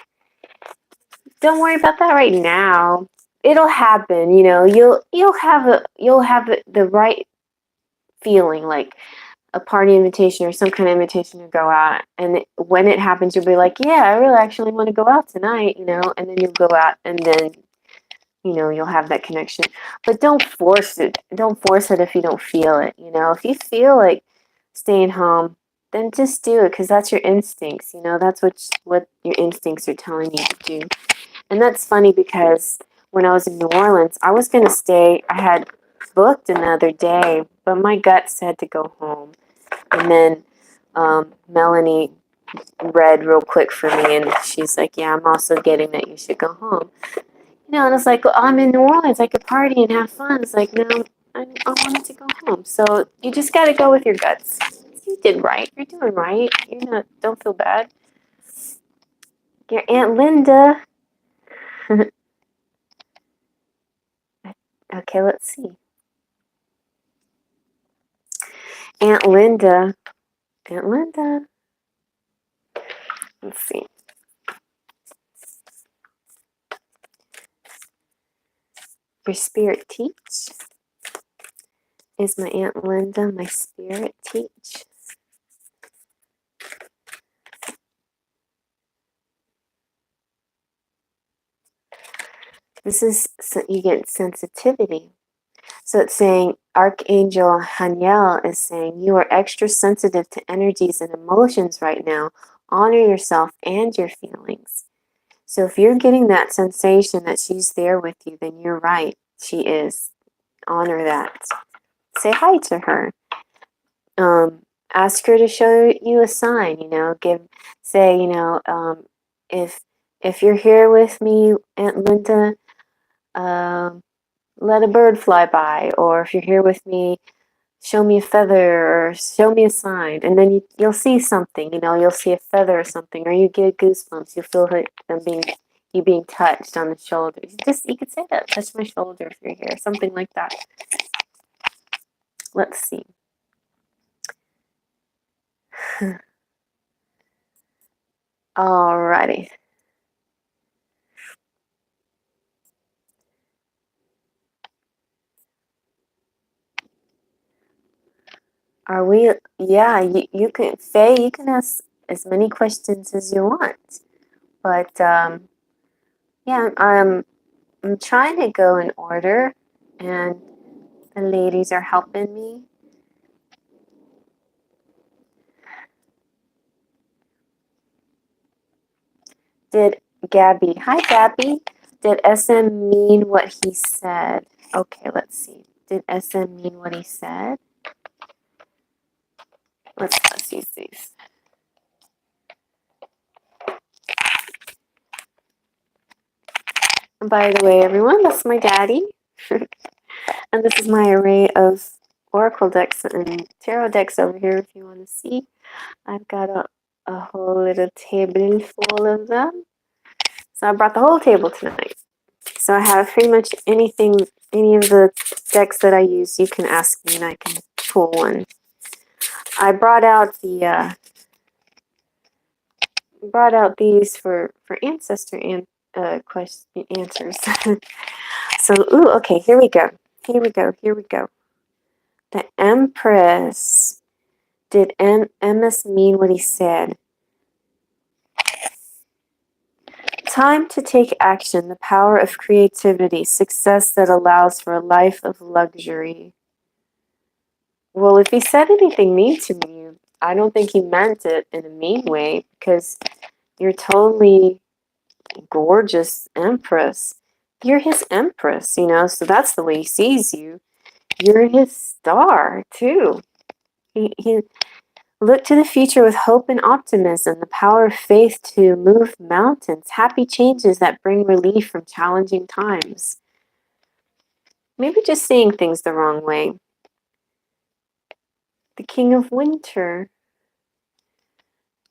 don't worry about that right now. It'll happen, you know. You'll have the right feeling, like a party invitation or some kind of invitation to go out, and when it happens, you'll be like, yeah, I really actually want to go out tonight, you know, and then you'll go out, and then you know you'll have that connection. But don't force it. Don't force it if you don't feel it. You know, if you feel like staying home, then just do it, because that's your instincts. You know, that's what your instincts are telling you to do. And that's funny because when I was in New Orleans, I was gonna stay. I had booked another day, but my gut said to go home. And then Melanie read real quick for me, and she's like, "Yeah, I'm also getting that you should go home." You know, and it's like, well, I'm in New Orleans. I could party and have fun. It's like, no, I wanted to go home. So you just got to go with your guts. You did right. You're doing right. You're not. Don't feel bad. Your Aunt Linda. Okay, let's see. Aunt Linda. Aunt Linda. Let's see. Your spirit teach. Is my Aunt Linda my spirit teach? This is, so you get sensitivity. So it's saying, Archangel Haniel is saying, you are extra sensitive to energies and emotions right now. Honor yourself and your feelings. So if you're getting that sensation that she's there with you, then you're right. She is. Honor that. Say hi to her. Ask her to show you a sign, you know, say, you know, if you're here with me, Aunt Linda, um, let a bird fly by, or if you're here with me, show me a feather or show me a sign, and then you'll see something, you know, you'll see a feather or something, or you get goosebumps, you feel them being touched on the shoulder. You could say that, touch my shoulder if you're here, something like that. Let's see. Alrighty. Are we? Yeah, you can, Faye, you can ask as many questions as you want. But yeah, I'm trying to go in order, and the ladies are helping me. Did Gabby? Hi, Gabby. Did SM mean what he said? Okay, let's see. Did SM mean what he said? Let's use these. And by the way, everyone, that's my daddy. And this is my array of oracle decks and tarot decks over here if you want to see. I've got a whole little table full of them. So I brought the whole table tonight. So I have pretty much anything, any of the decks that I use, you can ask me and I can pull one. I brought out these for ancestor and question answers. So ooh, okay, here we go. Here we go. Here we go. The Empress. Did MS mean what he said? Time to take action, the power of creativity, success that allows for a life of luxury. Well, if he said anything mean to me, I don't think he meant it in a mean way, because you're totally gorgeous Empress. You're his Empress, you know, so that's the way he sees you. You're his star, too. He look to the future with hope and optimism, the power of faith to move mountains, happy changes that bring relief from challenging times. Maybe just seeing things the wrong way. The King of Winter.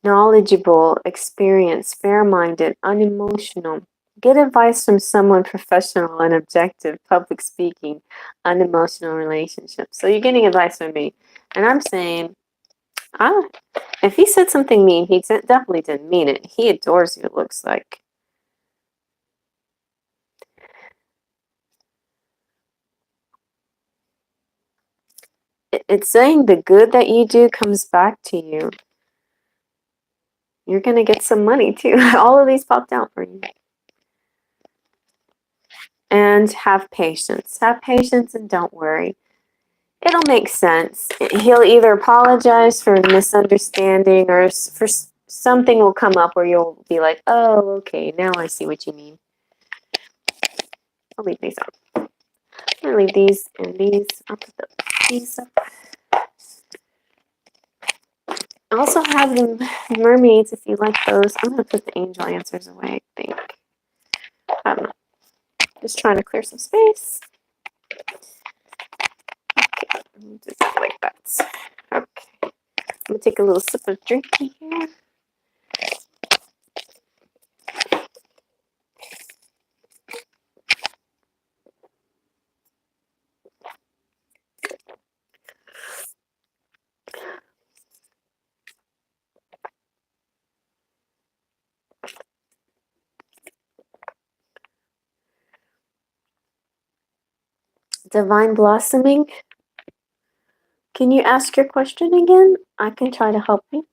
Knowledgeable, experienced, fair-minded, unemotional. Get advice from someone professional and objective, public speaking, unemotional relationships. So you're getting advice from me. And I'm saying, ah, if he said something mean, he definitely didn't mean it. He adores you, it looks like. It's saying the good that you do comes back to you. You're going to get some money too. All of these popped out for you. And have patience. Have patience and don't worry. It'll make sense. He'll either apologize for misunderstanding or for something will come up where you'll be like, oh, okay, now I see what you mean. I'll leave these up. I'm going to leave these and these. I'll put these up. I also have the mermaids if you like those. I'm going to put the angel answers away, I think. I don't know. Just trying to clear some space. Okay, just like that. Okay. I'm going to take a little sip of drinking here. Divine blossoming. Can you ask your question again? I can try to help you.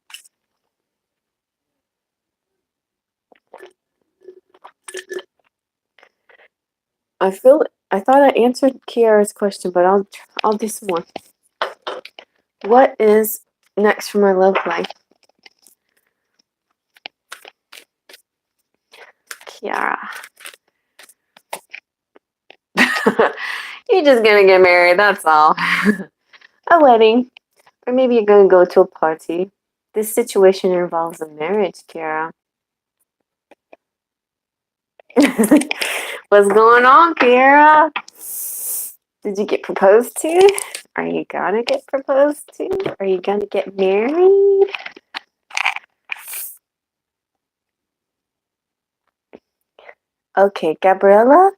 I thought I answered Kiara's question, but I'll do some more. What is next for my love life? Kiara. You're just gonna get married, that's all. A wedding. Or maybe you're gonna go to a party. This situation involves a marriage, Kiara. What's going on, Kiara? Did you get proposed to? Are you gonna get proposed to? Are you gonna get married? Okay, Gabriella,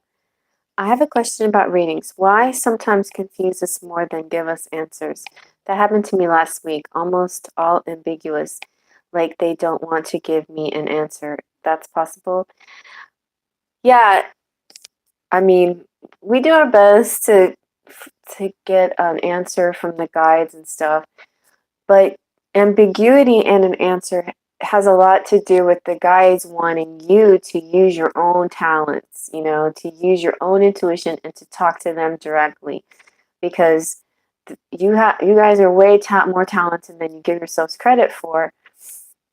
I have a question about readings. Why sometimes confuse us more than give us answers? That happened to me last week, almost all ambiguous, like they don't want to give me an answer. That's possible? Yeah, I mean, we do our best to get an answer from the guides and stuff, but ambiguity in an answer has a lot to do with the guides wanting you to use your own talents, to use your own intuition and to talk to them directly, because you guys are way more talented than you give yourselves credit for,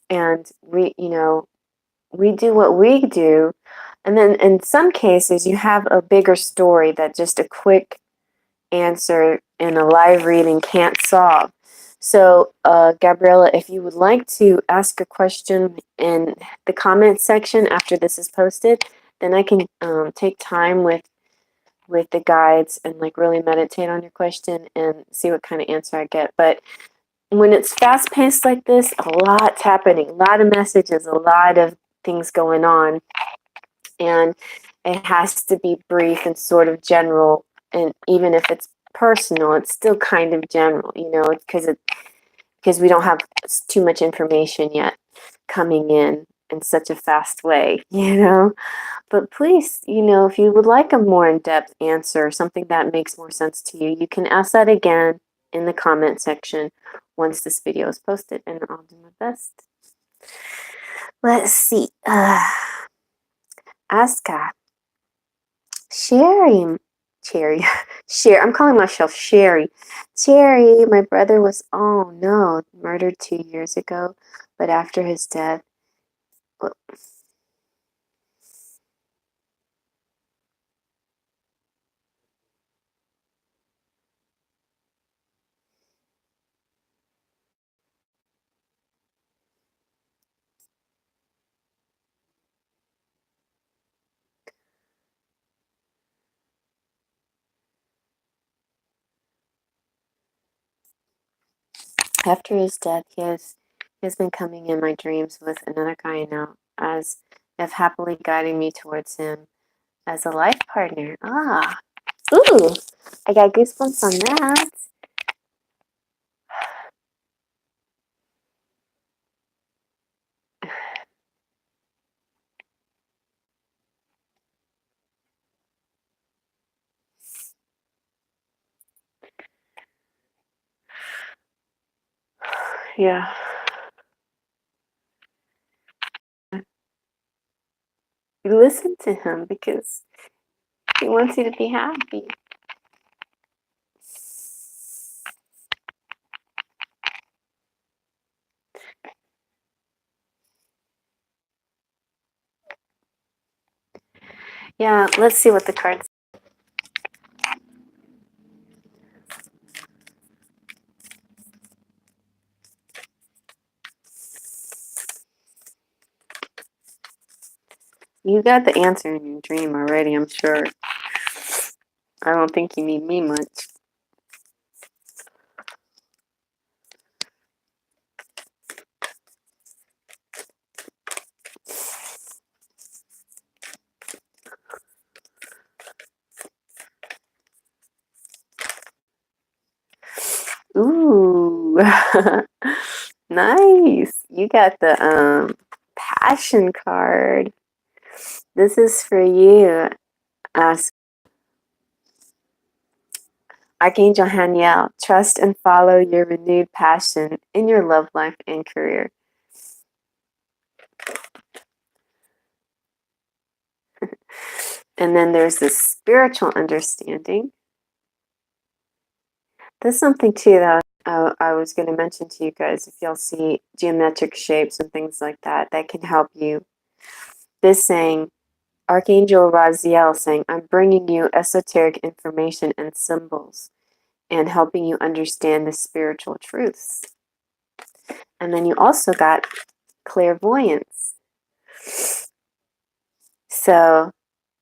and we do what we do, and then in some cases you have a bigger story that just a quick answer in a live reading can't solve. So, Gabriella, if you would like to ask a question in the comment section after this is posted, then I can take time with the guides and like really meditate on your question and see what kind of answer I get. But when it's fast paced like this, a lot's happening, a lot of messages, a lot of things going on, and it has to be brief and sort of general. And even if it's personal, it's still kind of general, because we don't have too much information yet coming in such a fast way. But please, if you would like a more in-depth answer, something that makes more sense to you, you can ask that again in the comment section once this video is posted, and I'll do my best. Let's see. Aska. Cherry, Sherry. I'm calling myself Sherry. Cherry, my brother was, oh no, murdered 2 years ago, but after his death, well, after his death, he has been coming in my dreams with another guy now, as of happily guiding me towards him as a life partner. Ah, ooh, I got goosebumps on that. Yeah. You listen to him because he wants you to be happy. Yeah, let's see what the cards. You got the answer in your dream already, I'm sure. I don't think you need me much. Ooh, nice. You got the passion card. This is for you. Ask Archangel Haniel, trust and follow your renewed passion in your love life and career. And then there's this spiritual understanding. There's something too that I was going to mention to you guys. If you'll see geometric shapes and things like that, that can help you. This saying, Archangel Raziel saying, I'm bringing you esoteric information and symbols and helping you understand the spiritual truths. And then you also got clairvoyance. So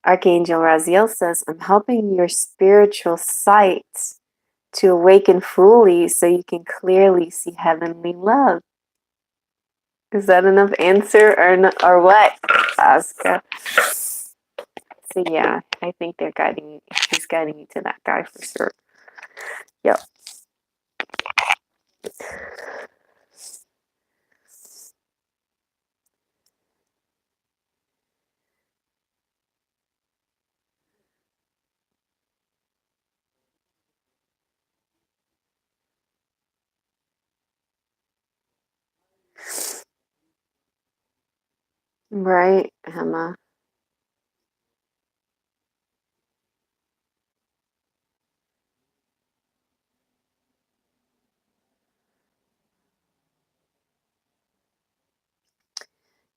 Archangel Raziel says, I'm helping your spiritual sight to awaken fully so you can clearly see heavenly love. Is that enough answer or what, Asuka? So yeah, I think they're guiding you. He's guiding you to that guy for sure. Yep. Right, Emma.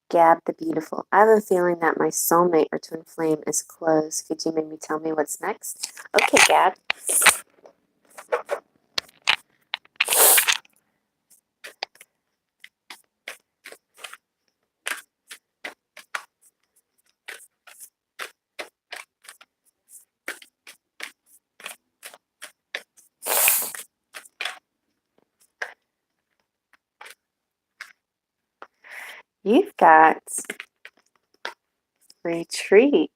Gab the Beautiful. I have a feeling that my soulmate or twin flame is close. Could you maybe tell me what's next? Okay, Gab. You've got retreat.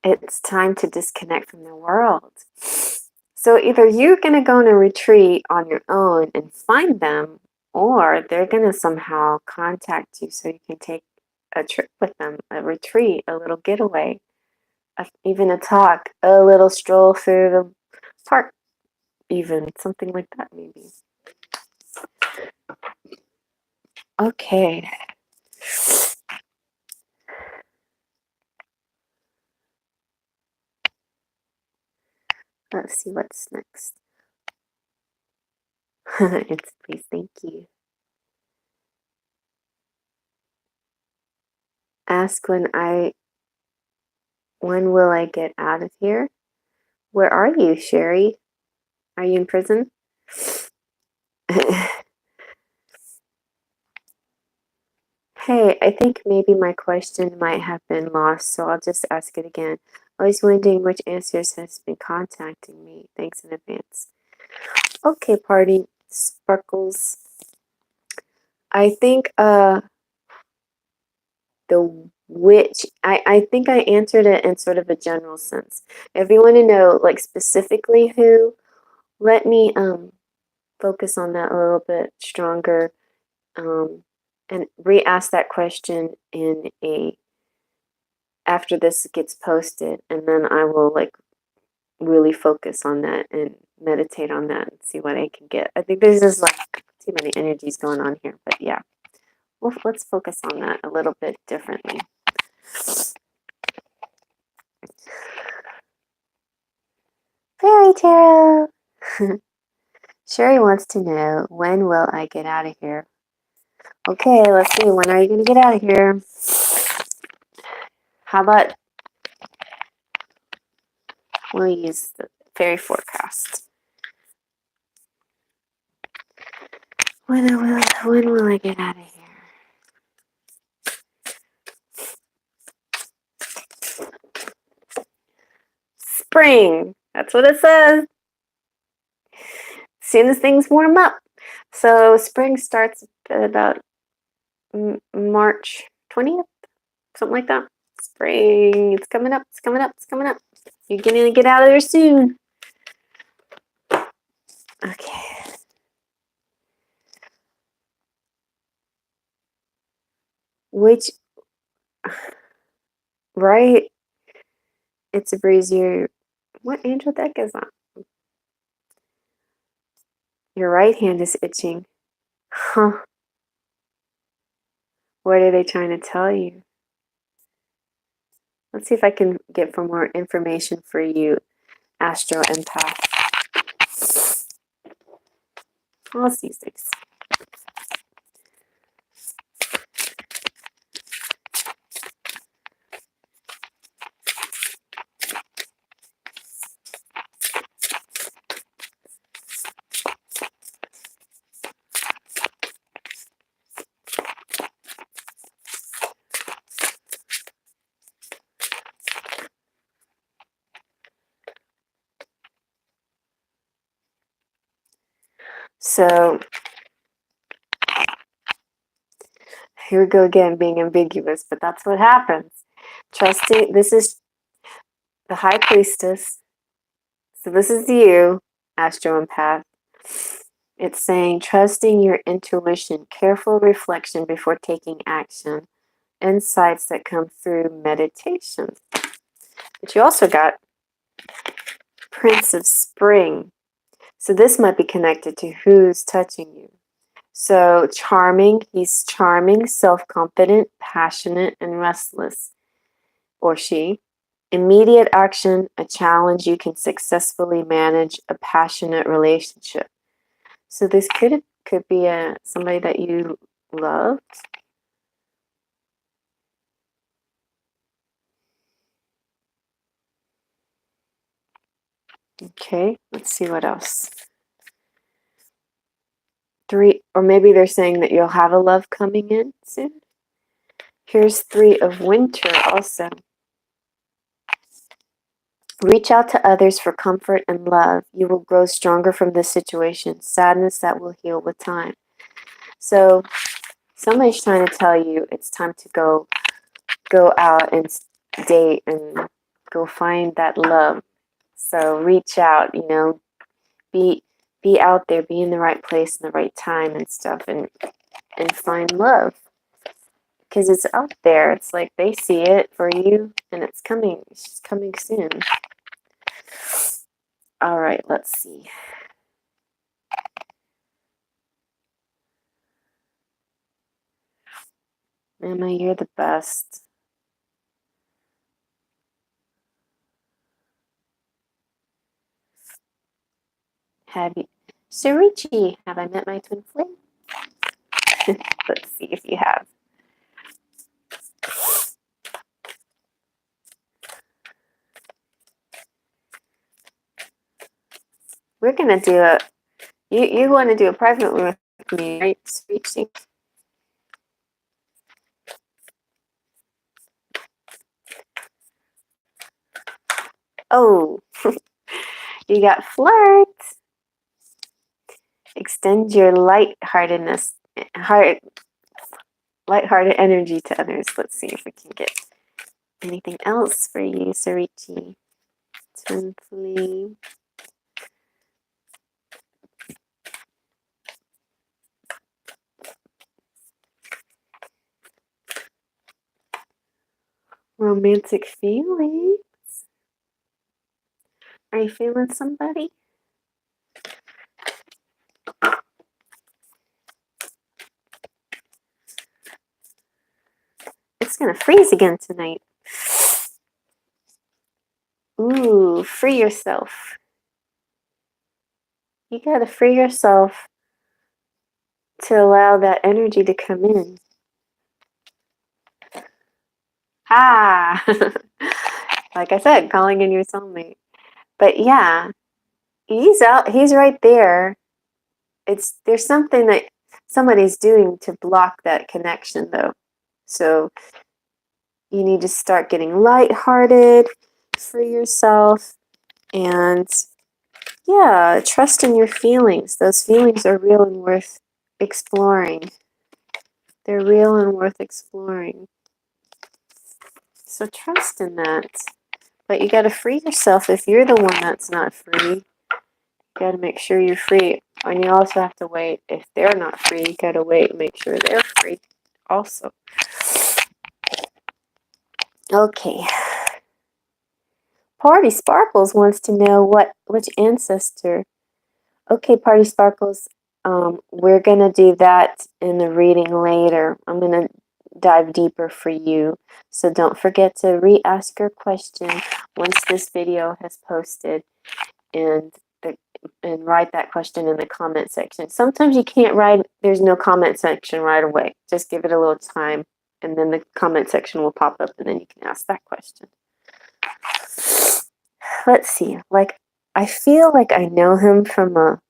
It's time to disconnect from the world. So either you're going to go on a retreat on your own and find them, or they're going to somehow contact you so you can take a trip with them, a retreat, a little getaway, even a talk, a little stroll through the park, even something like that, maybe. Okay. Let's see what's next. It's please, thank you. Ask when will I get out of here? Where are you, Sherry? Are you in prison? Hey, I think maybe my question might have been lost, so I'll just ask it again. I was wondering which answers has been contacting me. Thanks in advance. Okay, party sparkles. I think the which I think I answered it in sort of a general sense. If you want to know like specifically who, let me focus on that a little bit stronger, and re-ask that question in a after this gets posted, and then I will like really focus on that and meditate on that and see what I can get. I think there's just like too many energies going on here, but yeah, well, let's focus on that a little bit differently. Fairy Tarot. Sherry wants to know, when will I get out of here? Okay, let's see. When are you going to get out of here? How about we'll use the fairy forecast. When will I get out of here? Spring. That's what it says. As soon as things warm up. So spring starts at about March 20th, something like that. Spring. It's coming up. It's coming up. It's coming up. You're going to get out of there soon. Okay. Which, right? It's a breeze. What angel deck is that? Your right hand is itching. Huh. What are they trying to tell you? Let's see if I can get for more information for you, Astro Empath. Let's use these. So here we go again, being ambiguous, but that's what happens. Trusting, this is the High Priestess. So this is you, Astro Empath. It's saying trusting your intuition, careful reflection before taking action, insights that come through meditation. But you also got Prince of Spring. So this might be connected to who's touching you. So charming, he's charming, self-confident, passionate, and restless. Or she. Immediate action, a challenge you can successfully manage, a passionate relationship. So this could be somebody that you loved. Okay, let's see what else. 3, or maybe they're saying that you'll have a love coming in soon. Here's 3 of Winter also. Reach out to others for comfort and love. You will grow stronger from this situation. Sadness that will heal with time. So somebody's trying to tell you it's time to go out and date and go find that love. So reach out, be out there, be in the right place in the right time and stuff, and find love. Because it's out there. It's like they see it for you, and it's coming. It's coming soon. All right, let's see. Emma, you're the best. Have you, Surichi, have I met my twin flame? Let's see if you have. We're gonna do a. You want to do a private one with me, right, Surichi? Oh, you got flirt. Extend your lightheartedness, lighthearted energy to others. Let's see if we can get anything else for you, Sarichi. Twin flame. Romantic feelings. Are you feeling somebody? It's gonna freeze again tonight. Ooh, free yourself. You gotta free yourself to allow that energy to come in. Ah! Like I said, calling in your soulmate. But yeah, he's out, he's right there. There's something that somebody's doing to block that connection though. So you need to start getting lighthearted, free yourself, and yeah, trust in your feelings. Those feelings are real and worth exploring. They're real and worth exploring. So trust in that. But you got to free yourself if you're the one that's not free. You got to make sure you're free. And you also have to wait. If they're not free, you got to wait and make sure they're free also. Okay. Party Sparkles wants to know which ancestor. Okay, Party Sparkles, we're going to do that in the reading later. I'm going to dive deeper for you. So don't forget to re-ask your question once this video has posted and write that question in the comment section. Sometimes you can't write, there's no comment section right away. Just give it a little time and then the comment section will pop up and then you can ask that question. Let's see, I feel like I know him from a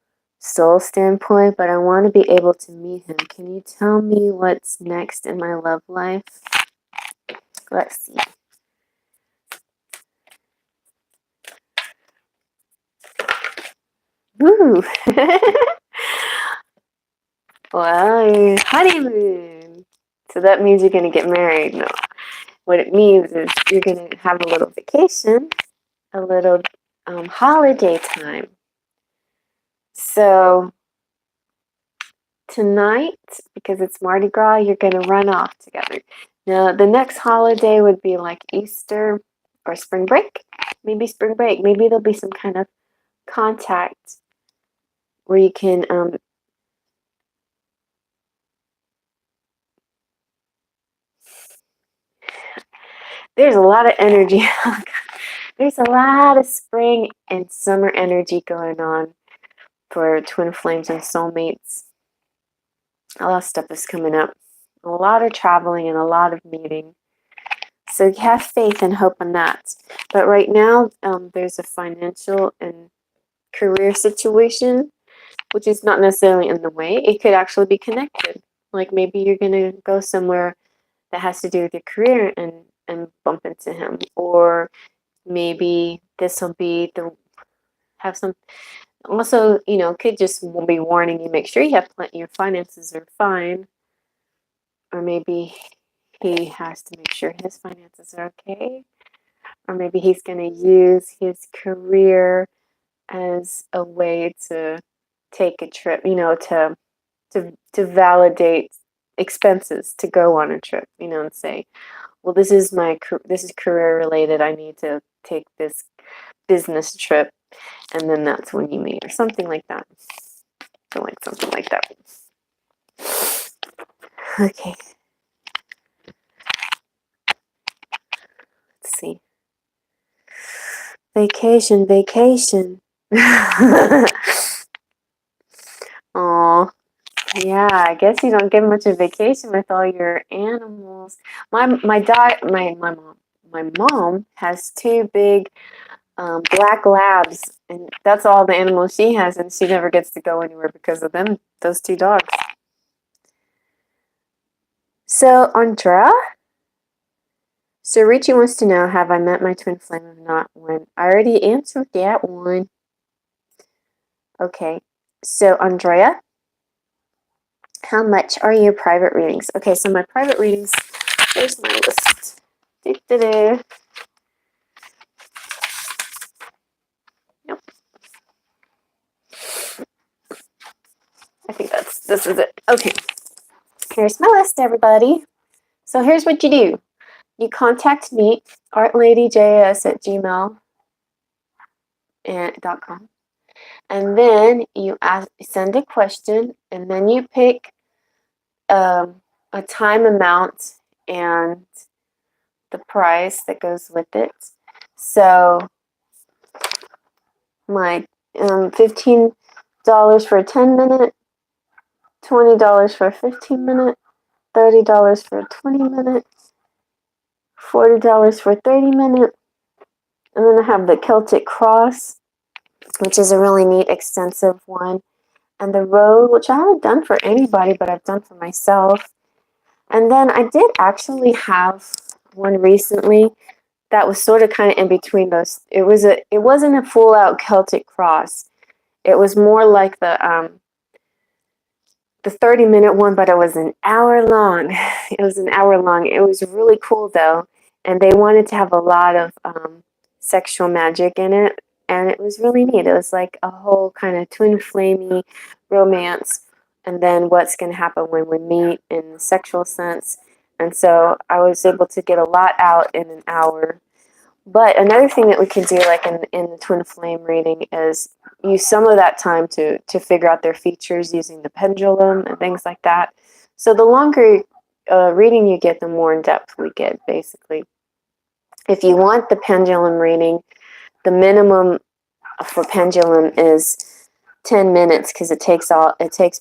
soul standpoint, but I want to be able to meet him. Can you tell me what's next in my love life? Let's see. Woo! Well, honeymoon. So that means you're going to get married. No. What it means is you're going to have a little vacation, a little holiday time. So tonight, because it's Mardi Gras, you're going to run off together. Now, the next holiday would be like Easter or spring break. Maybe spring break. Maybe there'll be some kind of contact where you can there's a lot of energy. There's a lot of spring and summer energy going on for twin flames and soulmates. A lot of stuff is coming up. A lot of traveling and a lot of meeting. So have faith and hope in that. But right now, there's a financial and career situation, which is not necessarily in the way. It could actually be connected. Like maybe you're going to go somewhere that has to do with your career and bump into him. Or maybe this will be have some, also, could just be warning you, make sure you have plenty, your finances are fine. Or maybe he has to make sure his finances are okay. Or maybe he's going to use his career as a way to take a trip, to validate expenses to go on a trip, and say, well, this is career related. I need to take this business trip, and then that's when you meet, or something like that. So like something like that. Okay. Let's see. Vacation. Oh, yeah. I guess you don't get much of vacation with all your animals. My mom has two big black labs, and that's all the animals she has, and she never gets to go anywhere because of those two dogs. So Andrea, so Richie wants to know, have I met my twin flame or not? When I already answered that one. Okay, so Andrea, How much are your private readings? Okay, so my private readings, here's my list. Do-do-do. Nope. I think this is it. Okay. Here's my list, everybody. So here's what you do. You contact me, artladyjas@gmail.com. And then you send a question, and then you pick a time amount and the price that goes with it. So my $15 for a 10-minute, $20 for a 15-minute, $30 for a 20-minute, $40 for a 30-minute, and then I have the Celtic Cross, which is a really neat extensive one, and the Road, which I haven't done for anybody, but I've done for myself. And then I did actually have one recently that was sort of kind of in between those. It wasn't a full out Celtic Cross. It was more like the 30-minute one, but it was an hour long. It was an hour long. It was really cool though, and they wanted to have a lot of sexual magic in it, and it was really neat. It was like a whole kind of twin flamey romance, and then what's going to happen when we meet in the sexual sense. And so I was able to get a lot out in an hour. But another thing that we can do, like in the twin flame reading, is use some of that time to figure out their features using the pendulum and things like that. So the longer reading you get, the more in depth we get, basically. If you want the pendulum reading, the minimum for pendulum is 10 minutes because it takes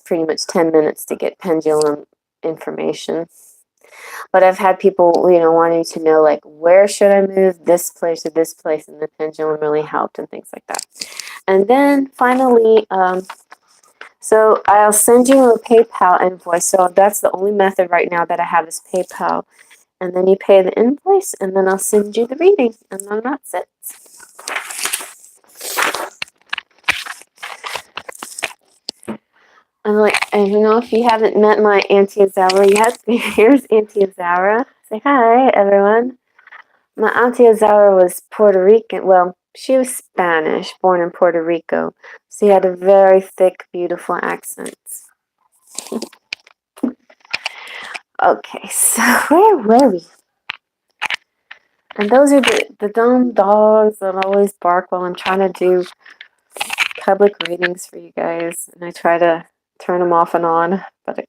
pretty much 10 minutes to get pendulum information. But I've had people, wanting to know, like, where should I move this place or this place, and the pendulum really helped and things like that. And then finally, so I'll send you a PayPal invoice. So that's the only method right now that I have is PayPal. And then you pay the invoice, and then I'll send you the reading, and then that's it. And if you haven't met my Auntie Azara yet, here's Auntie Azara. Say hi, everyone. My Auntie Azara was Puerto Rican. Well, she was Spanish, born in Puerto Rico. She had a very thick, beautiful accent. Okay, so where were we? And those are the dumb dogs that always bark while I'm trying to do public readings for you guys. And I try to turn them off and on, but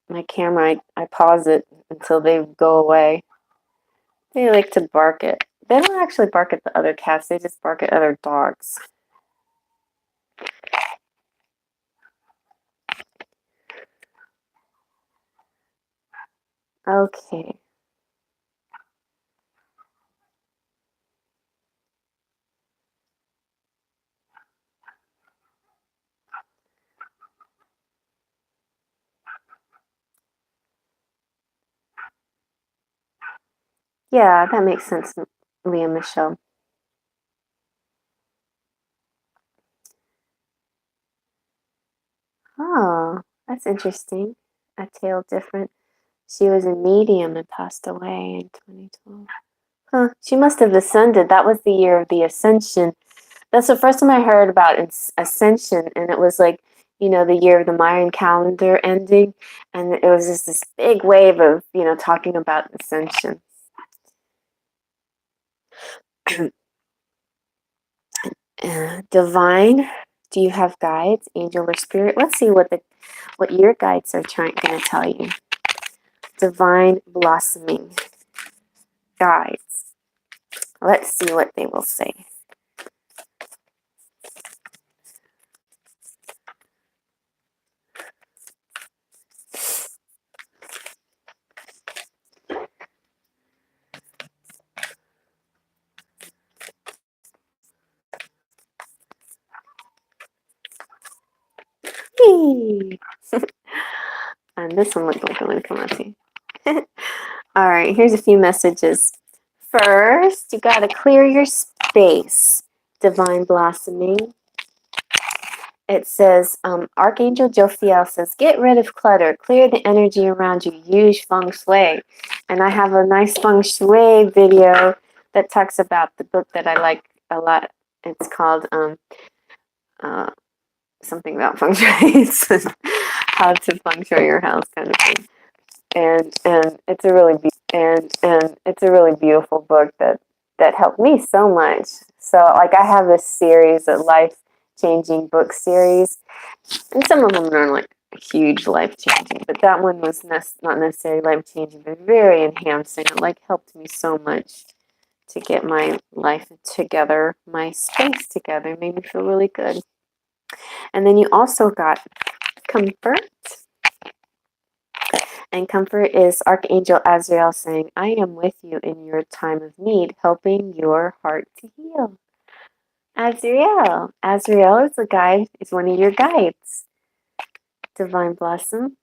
my camera, I pause it until they go away. They like to bark at. They don't actually bark at the other cats. They just bark at other dogs. Okay. Yeah, that makes sense, Leah Michelle. Oh, that's interesting. A tale different. She was a medium and passed away in 2012. Huh, she must have ascended. That was the year of the ascension. That's the first time I heard about ascension, and it was like, the year of the Mayan calendar ending, and it was just this big wave of, talking about ascension. Divine, do you have guides, angel or spirit? Let's see what your guides are going to tell you. Divine blossoming guides. Let's see what they will say. And this one looks like I'm going to come out to you. All right, here's a few messages. First, you got to clear your space. Divine blossoming. it says, Archangel Jophiel says, get rid of clutter, clear the energy around you, use feng shui. And I have a nice feng shui video that talks about the book that I like a lot. It's called uh, something about feng shui. It's how to feng shui your house kind of thing. And it's a really and it's a really beautiful book that helped me so much. So like I have this series, a life changing book series, and some of them are like huge life changing, but that one was not necessarily life changing, but very enhancing. It like helped me so much to get my life together, my space together. It made me feel really good. And then you also got comfort. And comfort is Archangel Azrael saying, I am with you in your time of need, helping your heart to heal. Azrael. Azrael is a guide, is one of your guides. Divine Blossom.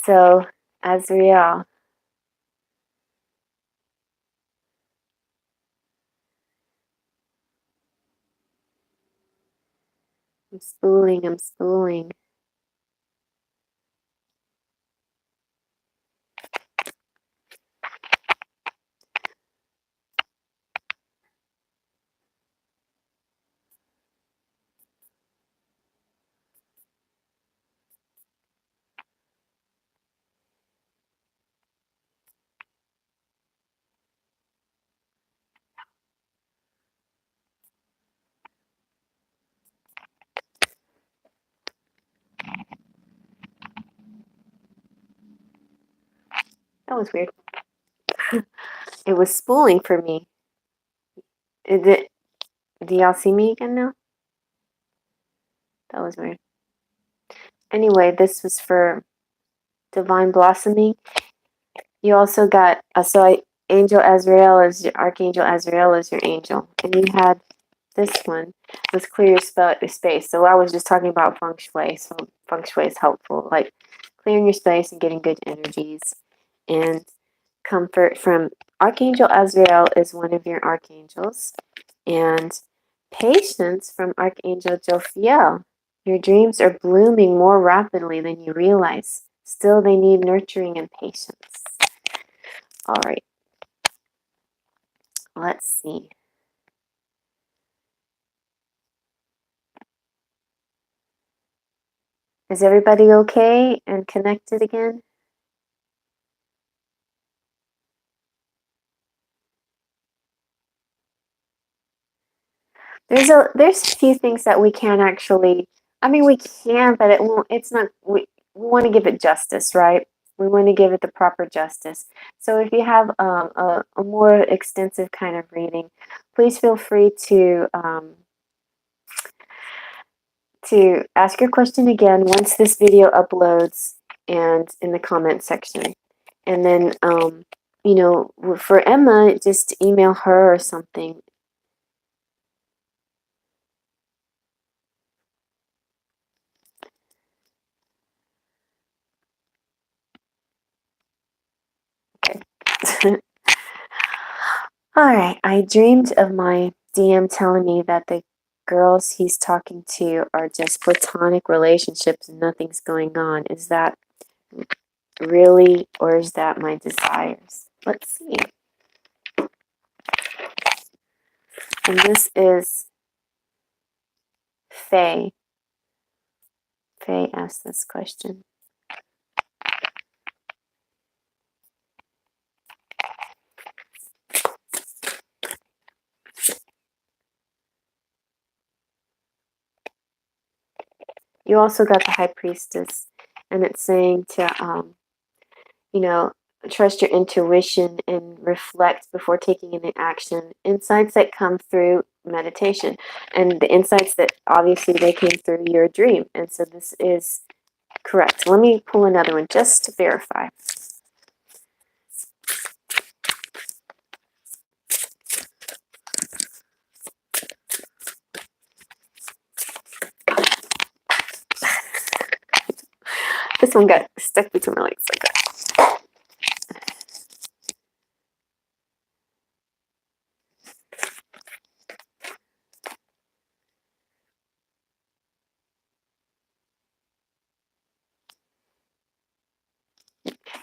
So, Azrael. I'm spooling. That was weird. It was spooling for me. Is it, do y'all see me again now? That was weird. Anyway, this was for Divine Blossoming. You also got, Angel Azrael is your Archangel Azrael is your angel. And you had this one was clear your space. So I was just talking about feng shui. So feng shui is helpful, like clearing your space and getting good energies. And comfort from Archangel Azrael is one of your archangels. And patience from Archangel Jophiel. Your dreams are blooming more rapidly than you realize. Still, they need nurturing and patience. All right. Let's see. Is everybody okay and connected again? There's a few things that we can't actually. I mean, we can, but it won't. It's not. We want to give it justice, right? We want to give it the proper justice. So if you have a more extensive kind of reading, please feel free to ask your question again once this video uploads and in the comment section. And then, for Emma, just email her or something. Okay. All right. I dreamed of my DM telling me that the girls he's talking to are just platonic relationships and nothing's going on. Is that really, or is that my desires? Let's see. And this is Faye. Faye asked this question. You also got the High Priestess, and it's saying to, trust your intuition and reflect before taking any action. Insights that come through meditation, and the insights that obviously they came through your dream. And so this is correct. Let me pull another one just to verify. This one got stuck between my legs. Okay.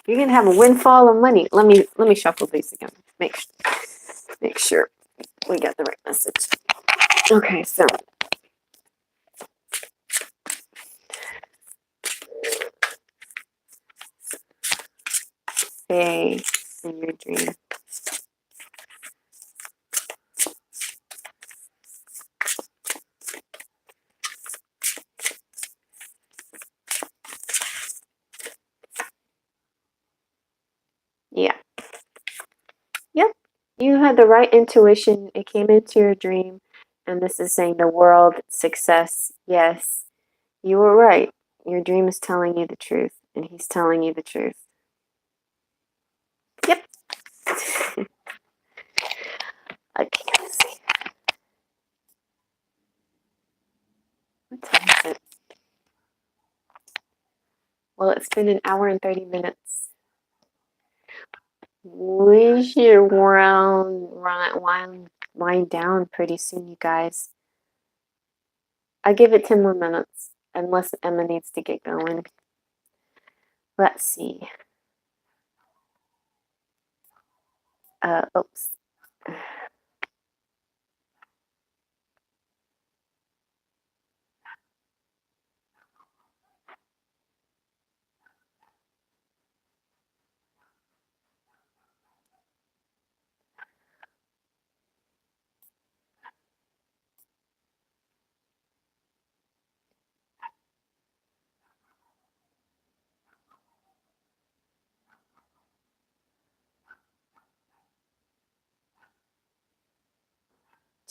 You're gonna have a windfall of money. Let me shuffle these again. Make sure we got the right message. Okay, so say in your dream. Yeah. Yep. You had the right intuition. It came into your dream. And this is saying the world, success. Yes, you were right. Your dream is telling you the truth. And he's telling you the truth. Yep. Okay, let's see. What time is it? Well, it's been an hour and 30 minutes. We should wind down pretty soon, you guys. I give it 10 more minutes, unless Emma needs to get going. Let's see. Oops.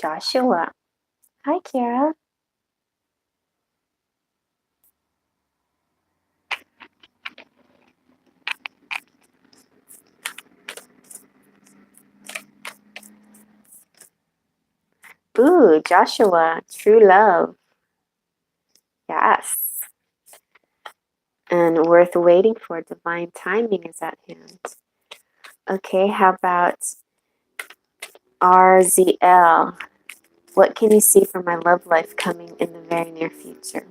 Joshua. Hi, Kara. Ooh, Joshua. True love. Yes. And worth waiting for. Divine timing is at hand. Okay, how about RZL? What can you see for my love life coming in the very near future?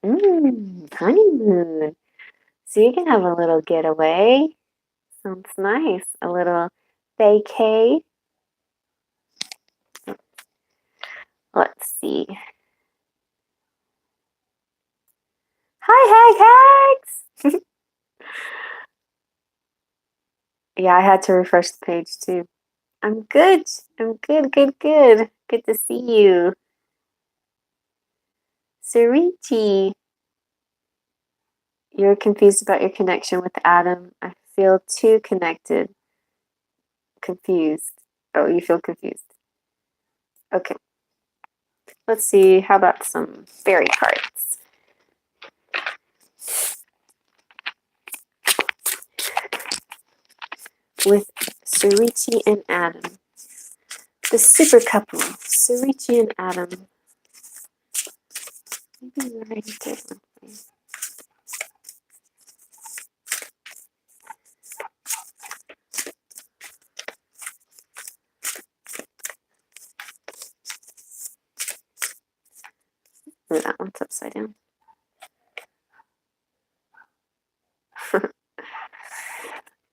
Honeymoon. So you can have a little getaway. Sounds nice. A little vacay. Let's see. Hi, Hags! Yeah, I had to refresh the page too. I'm good. I'm good, good, good. Good to see you. Surichi. You're confused about your connection with Adam. I feel too connected. Confused. Oh, you feel confused. Okay. Let's see. How about some fairy cards? With Surichi and Adam. The super couple. Surichi and Adam. Maybe we already did one. Oh, that one's upside down.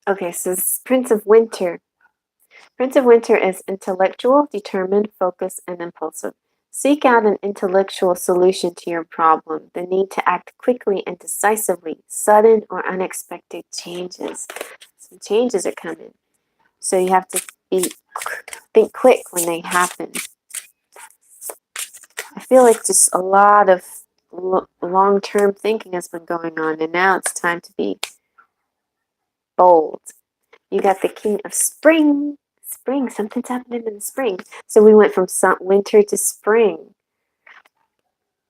Okay, so this is Prince of Winter. Prince of Winter is intellectual, determined, focused, and impulsive. Seek out an intellectual solution to your problem. The need to act quickly and decisively. Sudden or unexpected changes. Some changes are coming. So you have to think quick when they happen. I feel like just a lot of long-term thinking has been going on, and now it's time to be bold. You got the King of Spring. Spring, something's happening in the spring. So we went from winter to spring.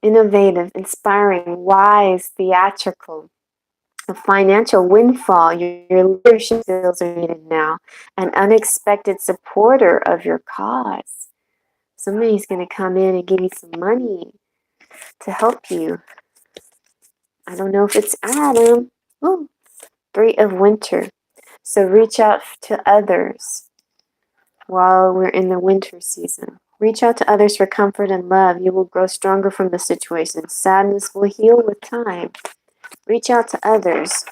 Innovative, inspiring, wise, theatrical. A financial windfall. Your leadership skills are needed now. An unexpected supporter of your cause. Somebody's going to come in and give you some money to help you. I don't know if it's Adam. Ooh, 3 of Winter. So reach out to others while we're in the winter season. Reach out to others for comfort and love. You will grow stronger from the situation. Sadness will heal with time. Reach out to others.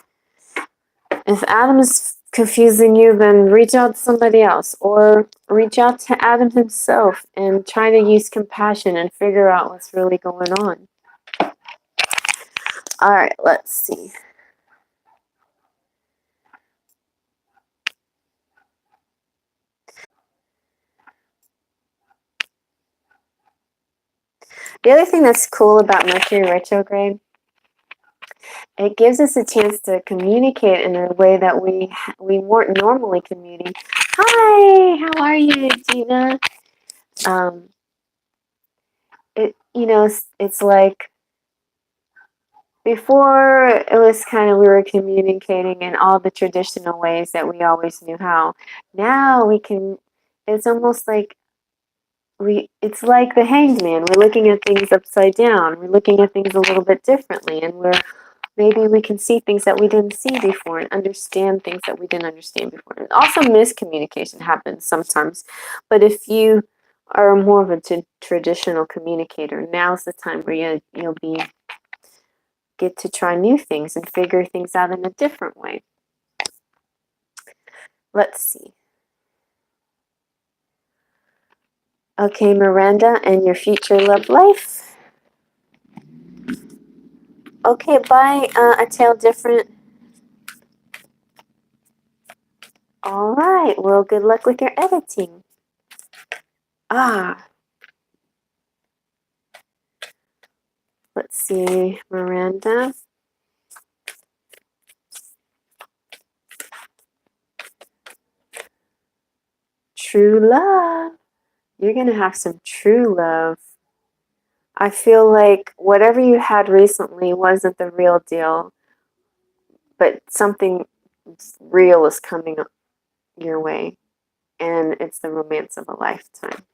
If Adam's confusing you, then reach out to somebody else, or reach out to Adam himself and try to use compassion and figure out what's really going on. All right, let's see. The other thing that's cool about Mercury retrograde, it gives us a chance to communicate in a way that we weren't normally communicating. Hi, how are you, Gina? It's like before it was kind of we were communicating in all the traditional ways that we always knew how. Now we can. It's almost like it's like the hanged man. We're looking at things upside down. We're looking at things a little bit differently, and maybe we can see things that we didn't see before and understand things that we didn't understand before. And also miscommunication happens sometimes. But if you are more of a traditional communicator, now's the time where you'll get to try new things and figure things out in a different way. Let's see. Okay, Miranda, and your future love life. Okay, bye, A Tale Different. All right, well, good luck with your editing. Let's see, Miranda. True love. You're going to have some true love. I feel like whatever you had recently wasn't the real deal, but something real is coming your way, and it's the romance of a lifetime.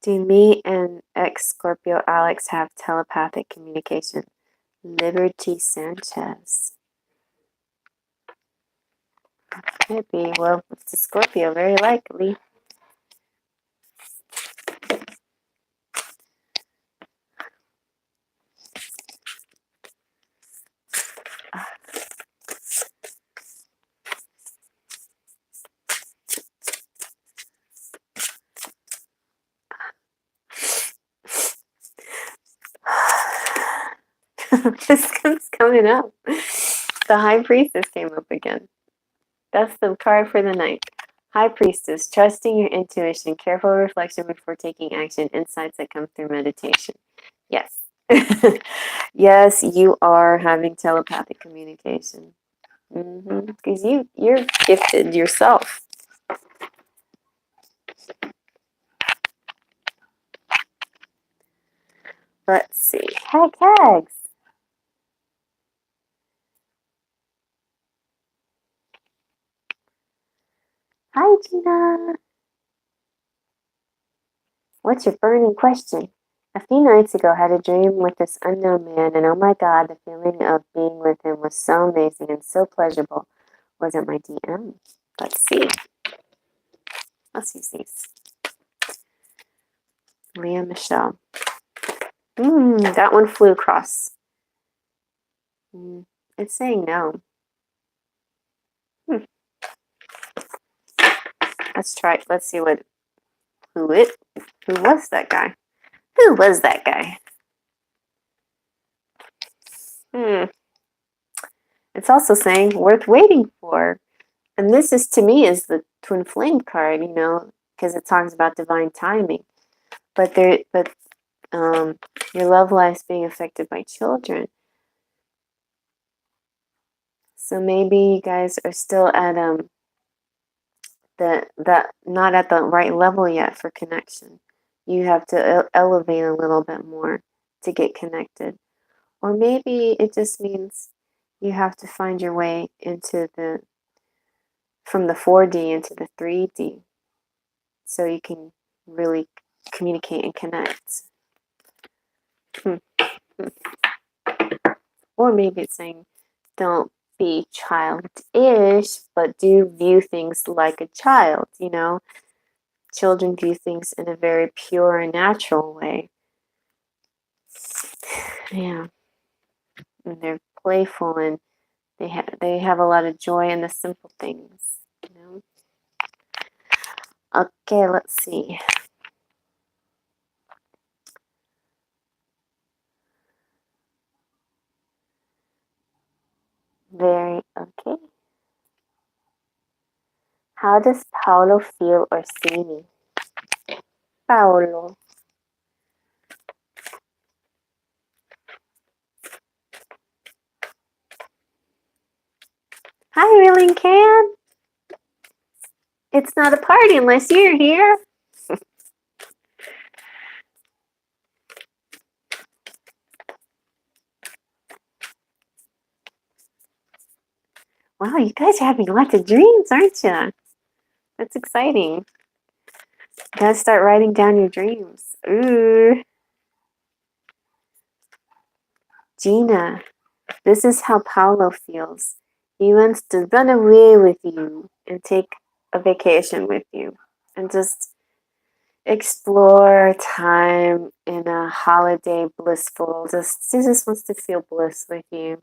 Do me and ex-Scorpio Alex have telepathic communication? Liberty Sanchez. Could be. Well, it's a Scorpio, very likely. This one's coming up. The High Priestess came up again. That's the card for the night. High Priestess, trusting your intuition, careful reflection before taking action, insights that come through meditation. Yes. Yes, you are having telepathic communication. Because you're gifted yourself. Let's see. Hey, Kegs. Hi, Gina. What's your burning question? A few nights ago, I had a dream with this unknown man, and oh my god, the feeling of being with him was so amazing and so pleasurable. Was it my DM? Let's see. Let's use these. Leah Michelle. That one flew across. It's saying no. Let's try it. Let's see who was that guy? Who was that guy? It's also saying worth waiting for. And this is, to me, is the twin flame card, because it talks about divine timing. But your love life's being affected by children. So maybe you guys are still at not at the right level yet for connection. You have to elevate a little bit more to get connected. Or maybe it just means you have to find your way into from the 4D into the 3D, so you can really communicate and connect. Or maybe it's saying, don't be childish, but do view things like a child, you know? Children view things in a very pure and natural way. Yeah. And they're playful, and they have a lot of joy in the simple things, you know? Okay, let's see. Very okay. How does Paolo feel or see me? Paolo. Hi, Reeling Can. It's not a party unless you're here. Wow, you guys are having lots of dreams, aren't you? That's exciting. You gotta start writing down your dreams. Ooh. Gina, this is how Paolo feels. He wants to run away with you and take a vacation with you and just explore time in a holiday blissful. He just wants to feel bliss with you.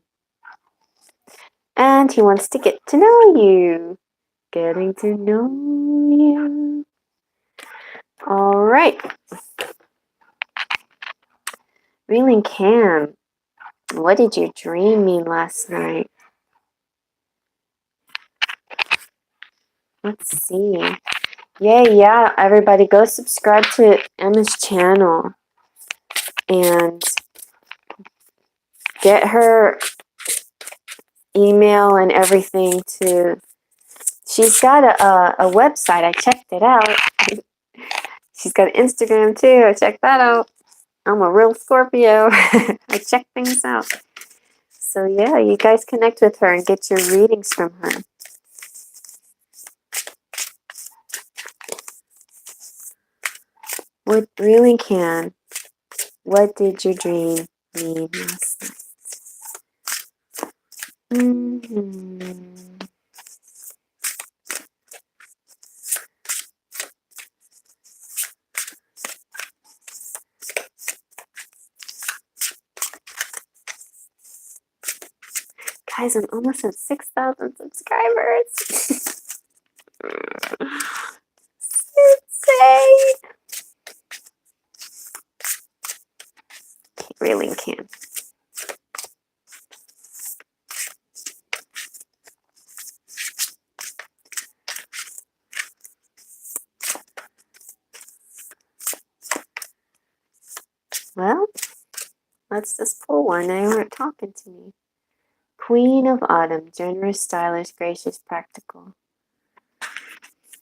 And he wants to get to know you. Getting to know you. All right. Reeling Cam, what did your dream mean last night? Let's see. Yeah, everybody go subscribe to Emma's channel and get her email and everything to, she's got a website, I checked it out. She's got an Instagram too, I checked that out. I'm a real Scorpio. I check things out. So yeah, you guys connect with her and get your readings from her. What really can. What did your dream mean last night? Guys, I'm almost at 6,000 subscribers. Insane. Really can. Well, let's just pull one. They weren't talking to me. Queen of Autumn, generous, stylish, gracious, practical.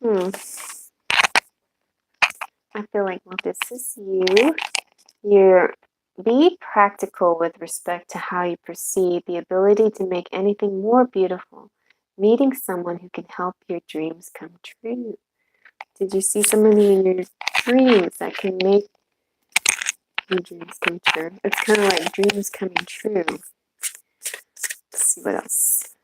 I feel like, well, this is you. You're be practical with respect to how you perceive the ability to make anything more beautiful. Meeting someone who can help your dreams come true. Did you see somebody in your dreams that can make your dreams come true? It's kind of like dreams coming true. Let's see what else.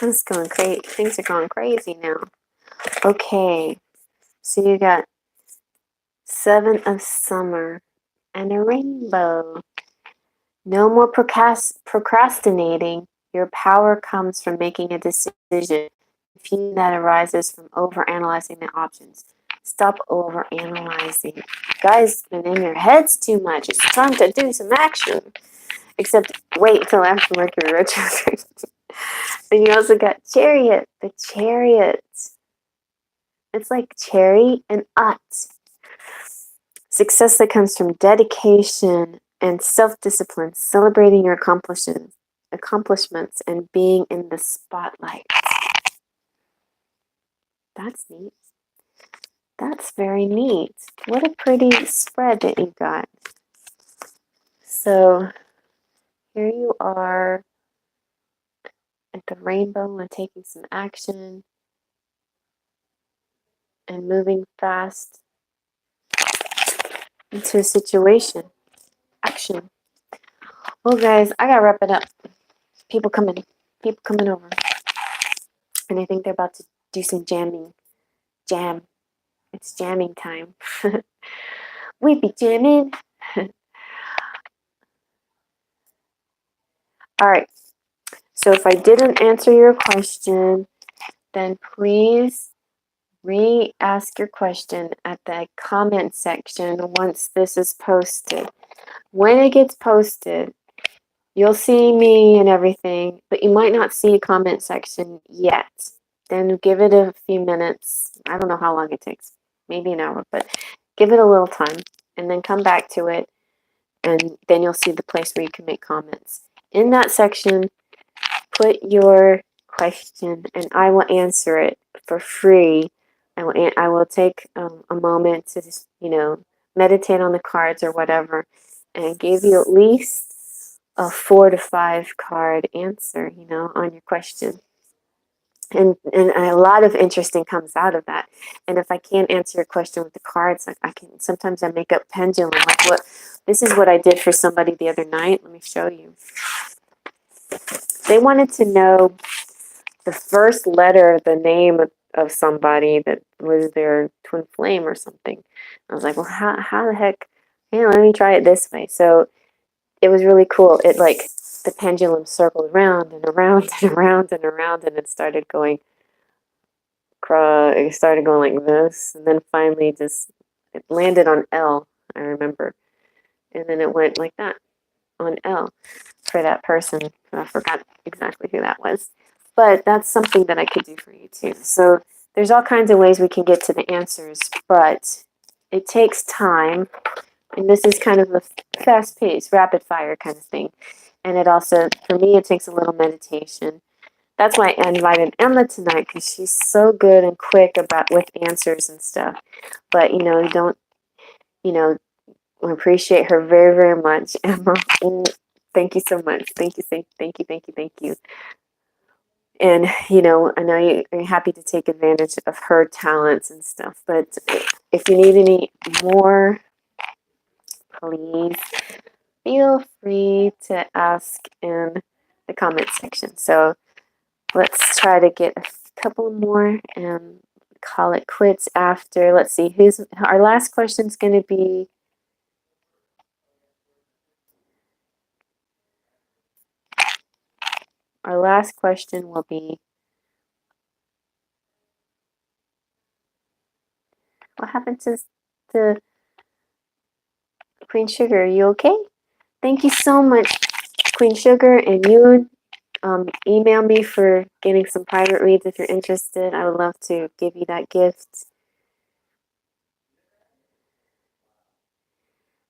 This is going crazy. Things are going crazy now. Okay, so you got 7 of Summer and a rainbow. No more procrastinating. Your power comes from making a decision. Confusion that arises from overanalyzing the options. Stop overanalyzing. You guys been in your heads too much. It's time to do some action. Except wait till after Mercury retrograde. And you also got Chariot, the Chariot. It's like cherry and ut. Success that comes from dedication and self-discipline, celebrating your accomplishments, and being in the spotlight. That's neat. That's very neat. What a pretty spread that you got. So here you are at the rainbow and taking some action and moving fast into a situation. Action. Well, guys, I gotta wrap it up. People coming over. And I think they're about to do some jamming. Jam. It's jamming time. We be jamming. All right. So if I didn't answer your question, then please re-ask your question at the comment section once this is posted. When it gets posted, you'll see me and everything, but you might not see a comment section yet. Then give it a few minutes. I don't know how long it takes. Maybe an hour, but give it a little time and then come back to it, and then you'll see the place where you can make comments. In that section, put your question and I will answer it for free. I will take a moment to just, meditate on the cards or whatever and give you at least a 4 to 5 card answer, on your question. And a lot of interesting comes out of that. And if I can't answer your question with the cards, sometimes I make up pendulum. This is what I did for somebody the other night. Let me show you. They wanted to know the first letter of the name of somebody that was their twin flame or something. I was like, well, how the heck? Let me try it this way. So it was really cool. It the pendulum circled around and around and around and around, and it started going like this, and then finally it landed on L, I remember. And then it went like that on L for that person. I forgot exactly who that was. But that's something that I could do for you too. So there's all kinds of ways we can get to the answers, but it takes time. And this is kind of a fast-paced, rapid-fire kind of thing. And it also, for me, it takes a little meditation. That's why I invited Emma tonight, because she's so good and quick with answers and stuff. But, I appreciate her very, very much. Emma, thank you so much. Thank you, thank you, thank you, thank you. And, I know you're happy to take advantage of her talents and stuff. But if you need any more, please feel free to ask in the comment section. So let's try to get a couple more and call it quits after. Let's see, our last question is going to be, our last question will be, what happened to Queen Sugar? Are you okay? Thank you so much, Queen Sugar, and you email me for getting some private reads if you're interested. I would love to give you that gift.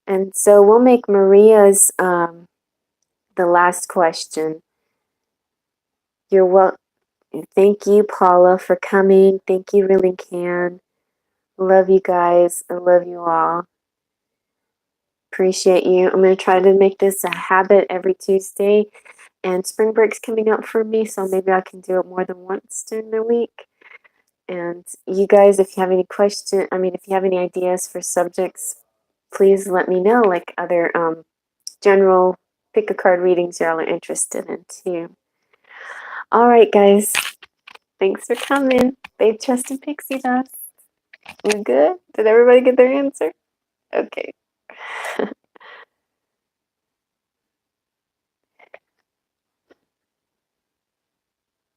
And so we'll make Maria's the last question. You're welcome. Thank you, Paula, for coming. Thank you, Really Can. Love you guys. I love you all. Appreciate you. I'm going to try to make this a habit every Tuesday. And spring break's coming up for me, so maybe I can do it more than once during the week. And you guys, if you have any if you have any ideas for subjects, please let me know, like other general pick a card readings y'all are interested in too. All right, guys. Thanks for coming. Babe, trust, and pixie dust. You good? Did everybody get their answer? Okay.